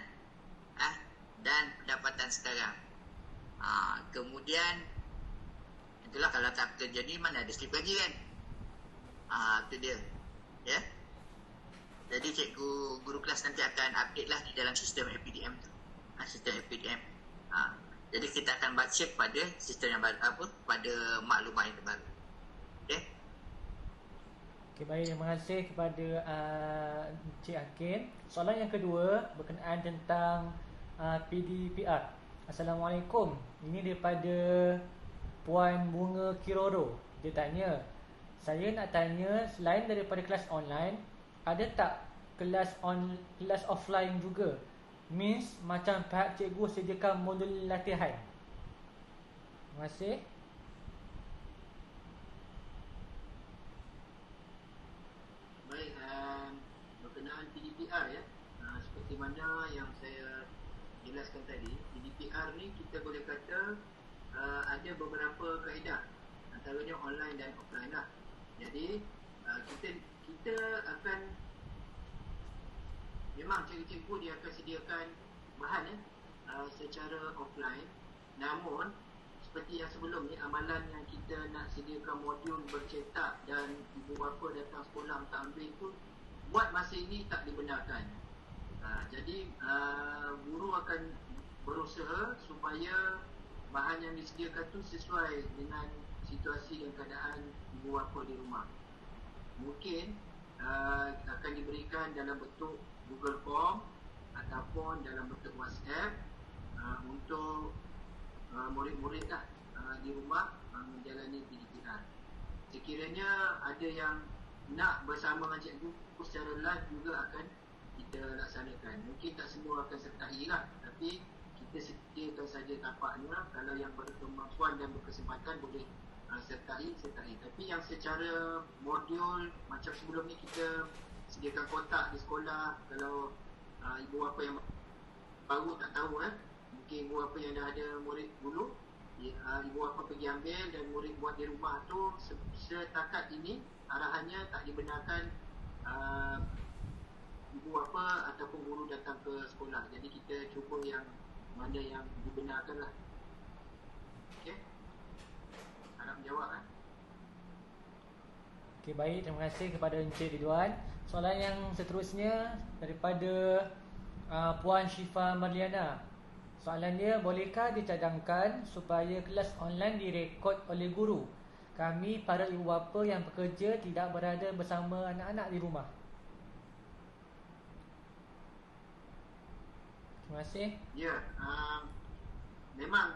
Dan pendapatan sekarang. Kemudian itulah, kalau tak bekerja ni mana ada slip gaji kan. Itu dia. Ya. Jadi cikgu guru kelas nanti akan update lah di dalam sistem APDM tu. Sistem APDM. Jadi kita akan baca pada sistem yang baru, pada maklumat yang terbaru. Okey. Okey, baik, terima kasih kepada Encik Hakim. Soalan yang kedua berkenaan tentang PDPR. Assalamualaikum. Ini daripada Puan Bunga Kiroro. Dia tanya, saya nak tanya, selain daripada kelas online, ada tak kelas offline juga? Means macam pihak cikgu sediakan modul latihan. Terima kasih. Baik, berkenaan PDPR ya, seperti mana yang saya jelaskan tadi, PDPR ni kita boleh kata ada beberapa kaedah, antaranya online dan offline lah. Jadi kita akan memang cikgu-cikgu dia akan sediakan bahan secara offline. Namun seperti yang sebelum ni, amalan yang kita nak sediakan modul bercetak dan ibu bapa datang sekolah tak ambil tu, buat masa ini tak dibenarkan. Jadi guru akan berusaha supaya bahan yang disediakan tu sesuai dengan situasi dan keadaan ibu bapa di rumah. Mungkin akan diberikan dalam bentuk Google Form ataupun dalam bentuk WhatsApp untuk murid-murid di rumah menjalani PDPR. Sekiranya ada yang nak bersama dengan cikgu secara live juga akan kita laksanakan. Mungkin tak semua akan sertai lah, tapi kita sediakan saja tapaknya. Kalau yang berkemampuan dan berkesempatan boleh sertai. Tapi yang secara modul macam sebelum ni, kita sediakan kotak di sekolah. Kalau ibu bapa yang baru tak tahu, mungkin ibu bapa yang dah ada murid dulu, ibu bapa pergi ambil dan murid buat di rumah tu. Setakat ini arahannya tak dibenarkan ibu bapa ataupun guru datang ke sekolah. Jadi kita cuba yang mana yang dibenarkan lah. Okey, harap menjawab. Okey, baik, terima kasih kepada Encik Ridwan. Soalan yang seterusnya daripada Puan Syifa Marliana. Soalan dia, bolehkah dicadangkan supaya kelas online direkod oleh guru? Kami para ibu bapa yang bekerja tidak berada bersama anak-anak di rumah. Terima kasih. Ya, memang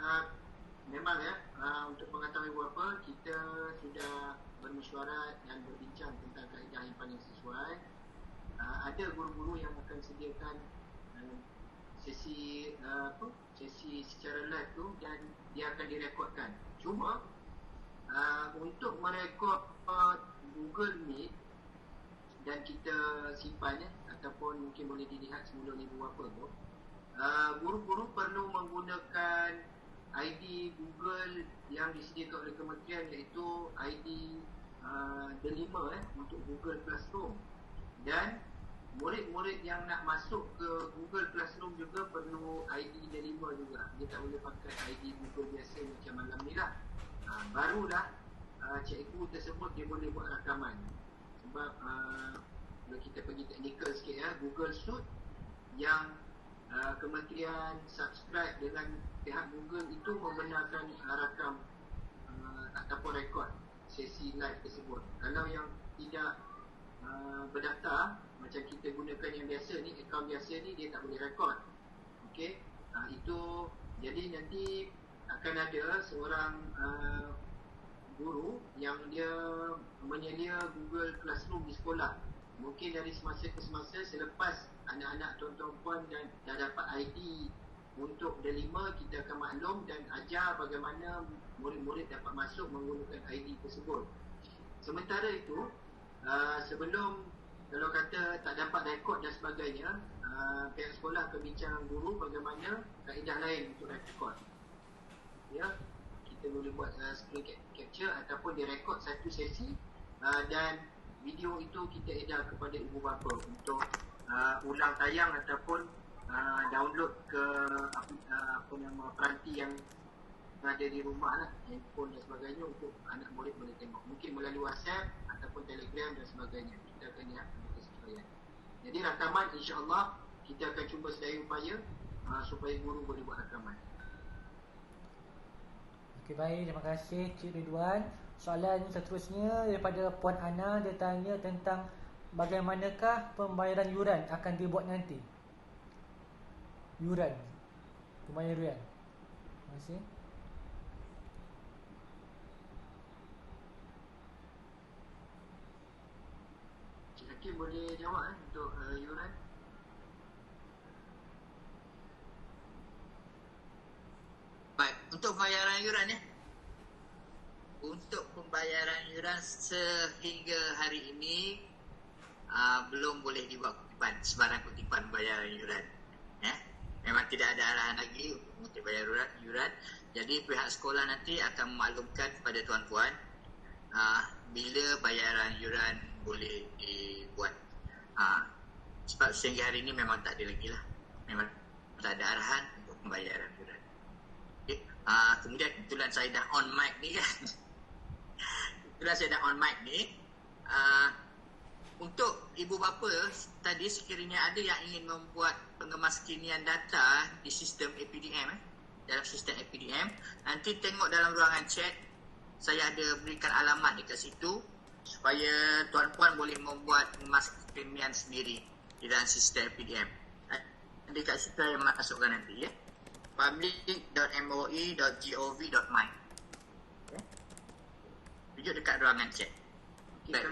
untuk pengetahuan ibu bapa, kita sudah bermesyuarat dan berbincang tentang kaedah yang paling sesuai. Ada guru-guru yang akan sediakan sesi secara live tu, dan dia akan direkodkan. Cuma untuk merekod Google Meet dan kita simpan ataupun mungkin boleh dilihat semula ibu bapa tu, guru-guru perlu menggunakan ID Google yang disediakan oleh kementerian, iaitu ID D5 untuk Google Classroom. Dan murid-murid yang nak masuk ke Google Classroom juga perlu ID D5 juga. Dia tak boleh pakai ID Google biasa macam malam ni lah. Barulah cikgu tersebut dia boleh buat rakaman. Sebab kalau kita pergi teknikal sikit, Google Suite yang kementerian subscribe dengan pihak Google itu membenarkan rakam ataupun rekod sesi live tersebut. Kalau yang tidak berdaftar, macam kita gunakan yang biasa ni, akaun biasa ni, dia tak boleh rekod. Okey, itu jadi nanti akan ada seorang guru yang dia menyelia Google Classroom di sekolah. Mungkin dari semasa ke semasa, selepas anak-anak tuan-tuan puan dan dah dapat ID untuk D5, kita akan maklum dan ajar bagaimana murid-murid dapat masuk menggunakan ID tersebut. Sementara itu, sebelum, kalau kata tak dapat rekod dan sebagainya, pihak sekolah akan bincang guru bagaimana kaedah lain untuk rekod. Ya, kita boleh buat screen capture ataupun direkod satu sesi, dan video itu kita edar kepada ibu bapa untuk ulang tayang ataupun download ke peranti yang ada di rumah lah, handphone dan sebagainya, untuk anak murid boleh tengok. Mungkin melalui WhatsApp ataupun Telegram dan sebagainya. Kita akan lihat kesesuaian. Jadi rakaman insya-Allah kita akan cuba sedaya upaya supaya guru boleh buat rakaman. Okey, baik, terima kasih Cik Ridwan. Soalan seterusnya daripada Puan Ana, dia tanya tentang bagaimanakah pembayaran yuran akan dibuat nanti. Pembayaran yuran. Terima kasih. Cik Hakim boleh jawab untuk yuran. Baik, untuk pembayaran yuran untuk pembayaran yuran sehingga hari ini belum boleh dibuat kutipan, sebarang kutipan pembayaran yuran. Memang tidak ada arahan lagi untuk bayar yuran. Jadi pihak sekolah nanti akan memaklumkan kepada tuan-puan bila bayaran yuran boleh dibuat. Sebab sehingga hari ini memang tak ada lagi lah, memang tak ada arahan untuk pembayaran yuran. Okay. Kemudian kebetulan saya dah on mic ni kan. Untuk ibu bapa tadi, sekiranya ada yang ingin membuat pengemaskinian data di sistem APDM, dalam sistem APDM, nanti tengok dalam ruangan chat, saya ada berikan alamat dekat situ supaya tuan-puan boleh membuat pengemaskinian sendiri di dalam sistem APDM. Dekat situ yang masukkan nanti, ya. public.moi.gov.my. Okay. Tunjuk dekat ruangan chat. Okay,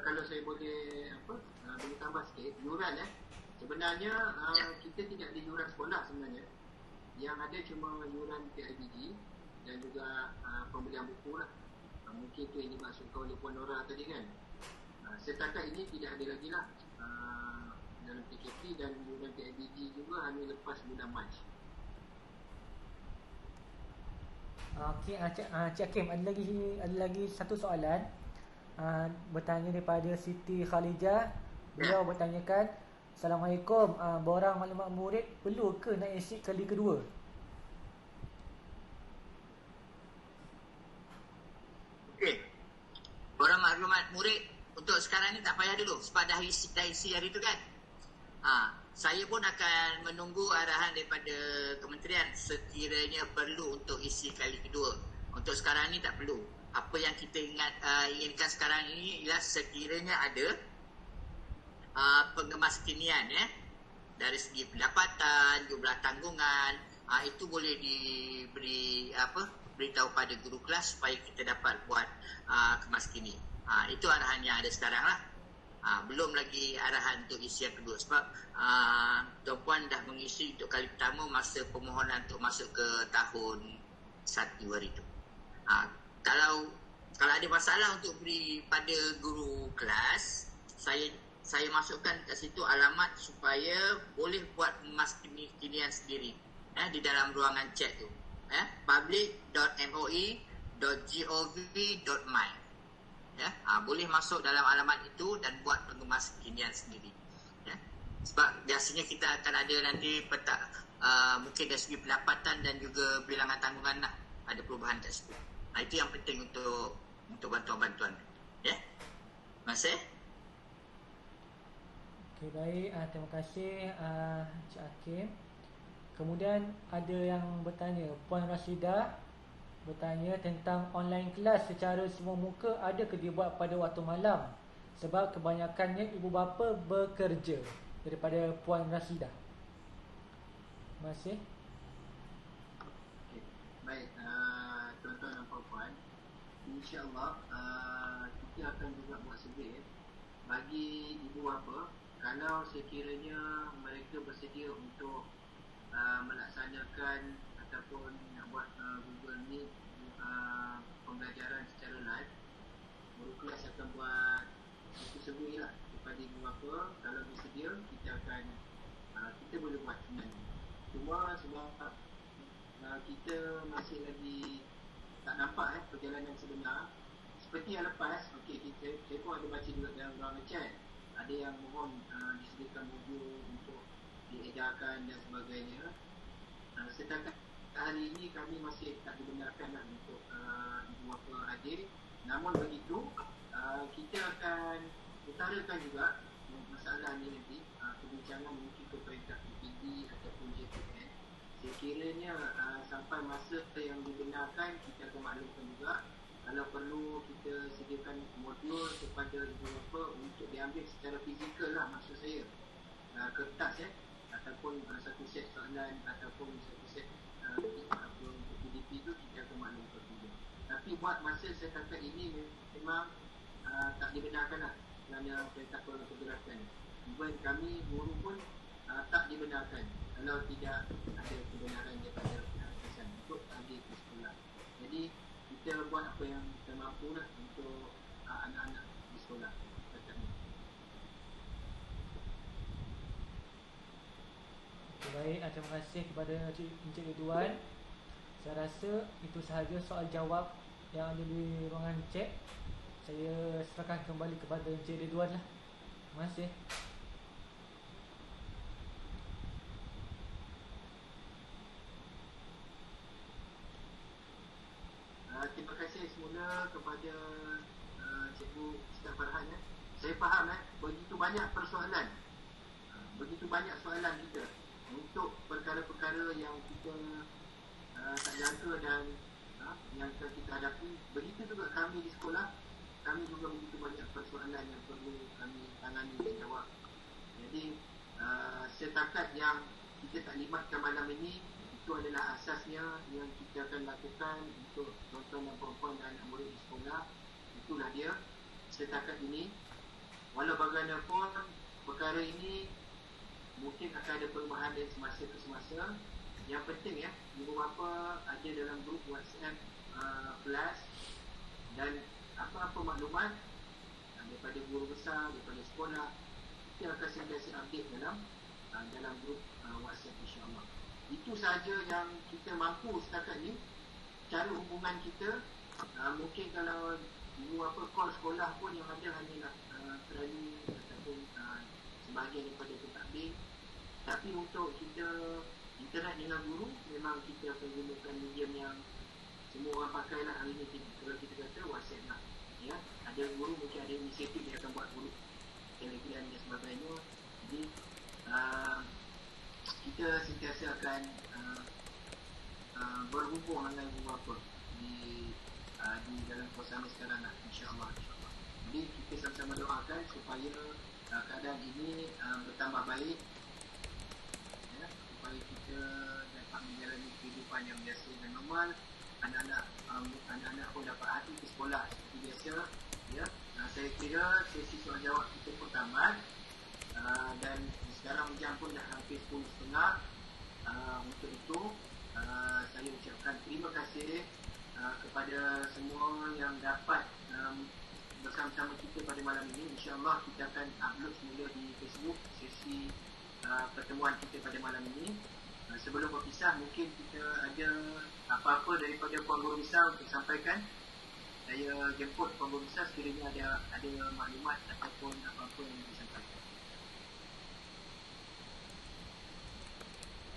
kalau saya boleh boleh tambah sikit, yuran sebenarnya kita tidak ada yuran sekolah sebenarnya. Yang ada cuma yuran PIBG dan juga pembelian buku lah. Mungkin itu yang dimaksudkan oleh Puan Nora tadi kan. Setakat ini tidak ada lagi lah dalam PKP, dan yuran PIBG juga hanya lepas bulan Mac. Okey, Cik Hakim, ada lagi satu soalan. Bertanya daripada Siti Khalijah. Beliau bertanyakan, Assalamualaikum, borang maklumat murid perlu ke nak exit kali kedua? Okey, borang maklumat murid untuk sekarang ni tak payah dulu sebab dah isi hari tu kan. Saya pun akan menunggu arahan daripada kementerian sekiranya perlu untuk isi kali kedua. Untuk sekarang ni tak perlu. Apa yang kita inginkan sekarang ini ialah sekiranya ada pengemaskinian dari segi pendapatan, jumlah tanggungan, itu boleh beritahu pada guru kelas supaya kita dapat buat kemaskini. Itu arahan yang ada sekarang lah. Belum lagi arahan untuk isi yang kedua sebab tuan-puan dah mengisi untuk kali pertama masa permohonan untuk masuk ke tahun 1 hari tu. Kalau ada masalah untuk beri pada guru kelas, saya masukkan kat situ alamat supaya boleh buat pengemaskinian sendiri di dalam ruangan chat tu. public.moi.gov.my. Boleh masuk dalam alamat itu dan buat pengemaskinian sendiri. Sebab biasanya kita akan ada nanti mungkin dari segi pendapatan dan juga bilangan tanggungan lah, ada perubahan kat situ. Itu yang penting untuk bantuan-bantuan. Terima kasih. Okey, baik. Terima kasih Cik Hakim. Kemudian ada yang bertanya, Puan Rashidah bertanya tentang online kelas secara semua muka ada ke dibuat pada waktu malam? Sebab kebanyakannya ibu bapa bekerja. Daripada Puan Rashidah. Terima kasih. Okay. Baik, tuan-tuan dan puan-puan, InsyaAllah kita akan juga buat survey bagi ibu bapa. Kalau sekiranya mereka bersedia untuk melaksanakan ataupun nak buat Google Meet pembelajaran secara live, guru kelas akan buat itu survey lah kepada ibu bapa. Kalau bersedia, kita boleh buat sebenarnya. Cuma sebab kita masih lagi tak nampak perjalanan sebenar. Seperti yang lepas, saya pun ada baca juga dalam ruangan chat, ada yang mohon disediakan modul untuk diedarkan dan sebagainya. Setakat hari ini kami masih tak dibenarkan untuk ibu bapa hadir. Namun begitu, kita akan utarakan juga masalah ni nanti, perbincangan mungkin ke peringkat PPD ataupun JPN. Sekiranya sampai masa yang dibenarkan, kita akan maklumkan juga. Kalau perlu kita sediakan modul kepada ibu bapa untuk diambil secara fizikal lah, maksud saya kertas ataupun satu set soalan ataupun satu set untuk PDP tu kita akan maklumkan juga. Tapi buat masa setakat ini memang tak dibenarkan lah kerana perintah pergerakan. Even kami guru pun tak dibenarkan kalau tidak ada kebenaran daripada atasan untuk hadir ke sekolah. Jadi kita buat apa yang kita mampu lah untuk anak-anak di sekolah. Baik, terima kasih kepada Encik Ridwan. Saya rasa itu sahaja soal jawab yang ada di ruangan chat. Saya serahkan kembali kepada Encik Ridwan lah. Terima kasih. Terima kasih semula kepada Cikgu Ustaz Farhan. Saya faham begitu banyak persoalan, begitu banyak soalan kita untuk perkara-perkara yang kita tak jangka dan yang kita hadapi. Begitu juga kami di sekolah, kami juga begitu banyak persoalan yang perlu kami tangani dan jawab. Jadi setakat yang kita taklimatkan malam ini, itu adalah asasnya yang kita akan lakukan untuk tuan-tuan dan puan-puan dan anak murid di sekolah. Itulah dia setakat ini. Walau bagaimanapun perkara ini mungkin akan ada perubahan dari semasa ke semasa. Yang penting ibu bapa ada dalam grup WhatsApp kelas, dan apa-apa maklumat daripada guru besar, daripada sekolah, kita akan sentiasa update dalam grup WhatsApp, insya-Allah. Itu sahaja yang kita mampu setakat ni. Cara hubungan kita, mungkin kalau ibu bapa call sekolah pun yang ada hanyalah kerani ataupun sebahagian daripada pentadbir. Tapi untuk kita internet dengan guru, memang kita akan gunakan medium yang semua orang pakai lah hari ni. Kalau kita kata WhatsApp lah, ada guru mungkin ada inisiatif dia akan buat guru Telegram dan sebagainya. Jadi kita sentiasa akan berhubung dengan ibu bapa di dalam suasana sekarang lah, insya-Allah. Jadi kita sama-sama doakan supaya keadaan ini bertambah baik, supaya kita dapat menjalani kehidupan yang biasa dan normal. Anak-anak pun dapat hati ke sekolah seperti biasa. Saya kira sesi soal jawab kita pun tamat, dan sekarang jam pun dah hampir 10.30. Untuk itu saya ucapkan terima kasih kepada semua yang dapat bersama-sama kita pada malam ini. InsyaAllah kita akan upload semula di Facebook sesi pertemuan kita pada malam ini. Sebelum berpisah, mungkin kita ada apa-apa daripada Puan Guru Besar untuk sampaikan. Saya jemput Puan Guru Besar sekiranya ada maklumat ataupun apa-apa yang disampaikan.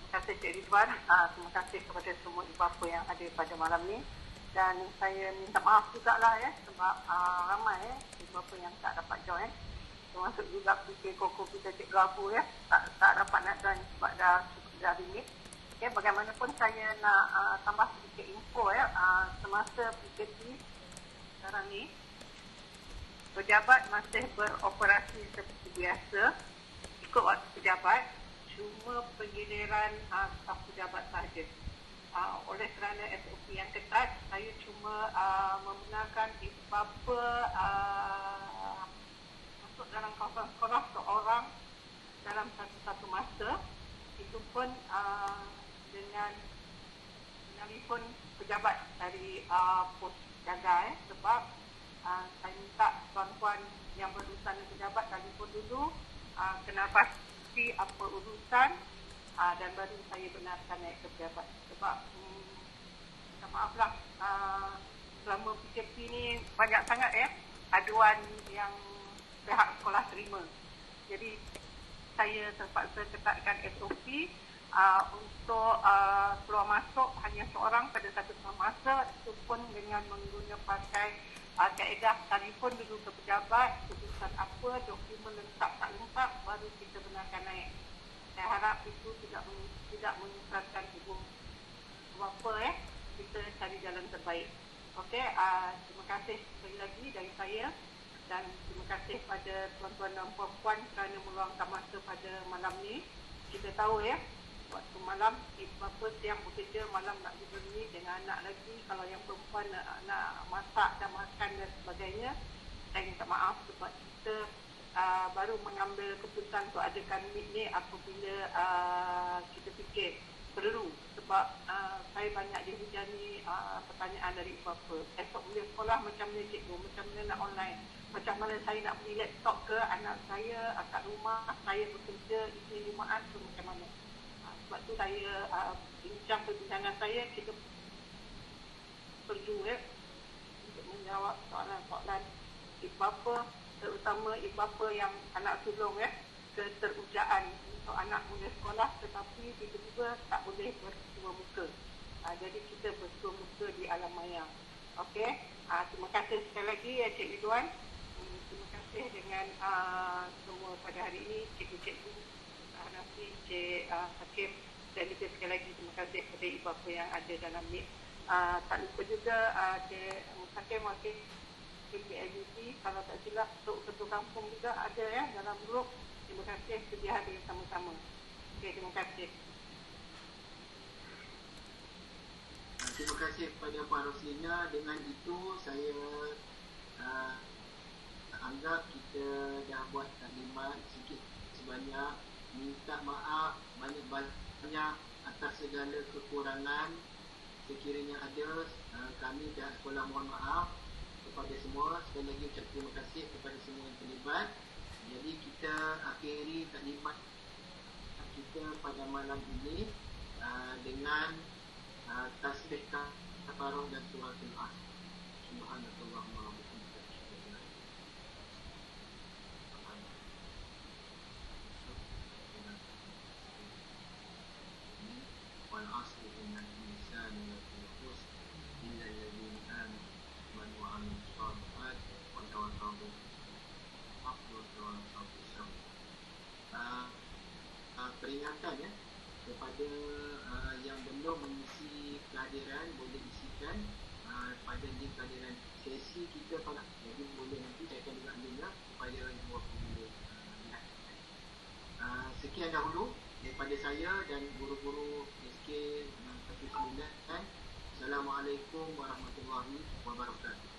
Terima kasih Cik Ridwan. Terima kasih kepada semua ibu bapa yang ada pada malam ni. Dan saya minta maaf jugalah sebab ramai ibu bapa yang tak dapat join. Termasuk juga fikir koko kita Cik Rabu tak dapat nak join sebab dah limit. Bagaimanapun saya nak tambah sedikit info semasa PKP sekarang ni, pejabat masih beroperasi seperti biasa ikut waktu pejabat, cuma penggiliran staf pejabat sahaja. Oleh kerana SOP yang ketat, saya cuma membenarkan ibu bapa masuk dalam kawasan sekolah seorang dalam satu masa. Itu pun dengan menelefon pejabat dari pos jaga sebab saya minta tuan-tuan yang berurusan dengan pejabat telefon dulu, kena pasti apa urusan, dan baru saya benarkan naik ke pejabat. Sebab minta maaflah, selama PKP ni banyak sangat aduan yang pihak sekolah terima. Jadi saya terpaksa ketatkan SOP untuk keluar masuk hanya seorang pada satu masa, itu pun dengan menggunakan pakai kaedah telefon dulu ke pejabat, keputusan apa, dokumen lengkap tak lengkap, baru kita benarkan naik. Saya harap itu tidak menyusahkan ibu bapa kita cari jalan terbaik. Okey, terima kasih sekali lagi dari saya. Dan terima kasih pada tuan-tuan dan puan-puan kerana meluangkan masa pada malam ni. Kita tahu waktu malam ibu bapa siang bekerja, malam nak berdiri dengan anak lagi. Kalau yang perempuan nak masak dan makan dan sebagainya, saya minta maaf sebab kita baru mengambil keputusan untuk adakan meet ni apabila kita fikir perlu. Sebab saya banyak dihujani pertanyaan dari ibu bapa. Esok boleh sekolah macam mana cikgu, macam mana nak online, macam mana saya nak beli laptop ke anak saya kat rumah, saya bekerja, isteri rumahan tu macam mana. Sebab tu saya bincang perbincangan saya, kita perlu untuk menjawab soalan-soalan ibu bapa, terutama ibu bapa yang anak sulung keterujaan untuk anak mula sekolah tetapi tiba-tiba tak boleh bersua muka. Jadi kita bersua muka di alam maya. Okey. Terima kasih sekali lagi Cik Ridwan. Terima kasih dengan semua pada hari ini, cikgu-cikgu, Nafi, Cik Hakim, dan juga sekali lagi terima kasih kepada ibu bapa yang ada dalam ni. Tak lupa juga Cik Hakim wakil PLUT, kalau tak silap untuk ketua kampung juga ada dalam grup. Terima kasih sedia hadir sama-sama. Okey, terima kasih. Terima kasih kepada Puan Roslina. Dengan itu saya anggap kita dah buat taklimat sikit sebanyak, minta maaf banyak-banyak atas segala kekurangan sekiranya ada. Kami dah sekolah mohon maaf kepada semua. Sekali lagi ucap terima kasih kepada semua yang terlibat. Jadi kita akhiri taklimat kita pada malam ini dengan tasbih kafarah dan suratul as. Subhanallahumma wa bihamdihi asyhadu an la ilaha illa anta wal 'asri innal insana lafi khusr illa alladhina amanu wa 'amilus shalihat wa tawassaw bil haqqi wa tawassaw bis sabr. Peringatan kepada yang belum mengisi kehadiran boleh isikan pada link kehadiran sesi kita pada. Jadi boleh nanti saya akan juga ambil supaya semua boleh lihat. Sekian dahulu daripada saya dan guru-guru SK 109. Assalamualaikum warahmatullahi wabarakatuh.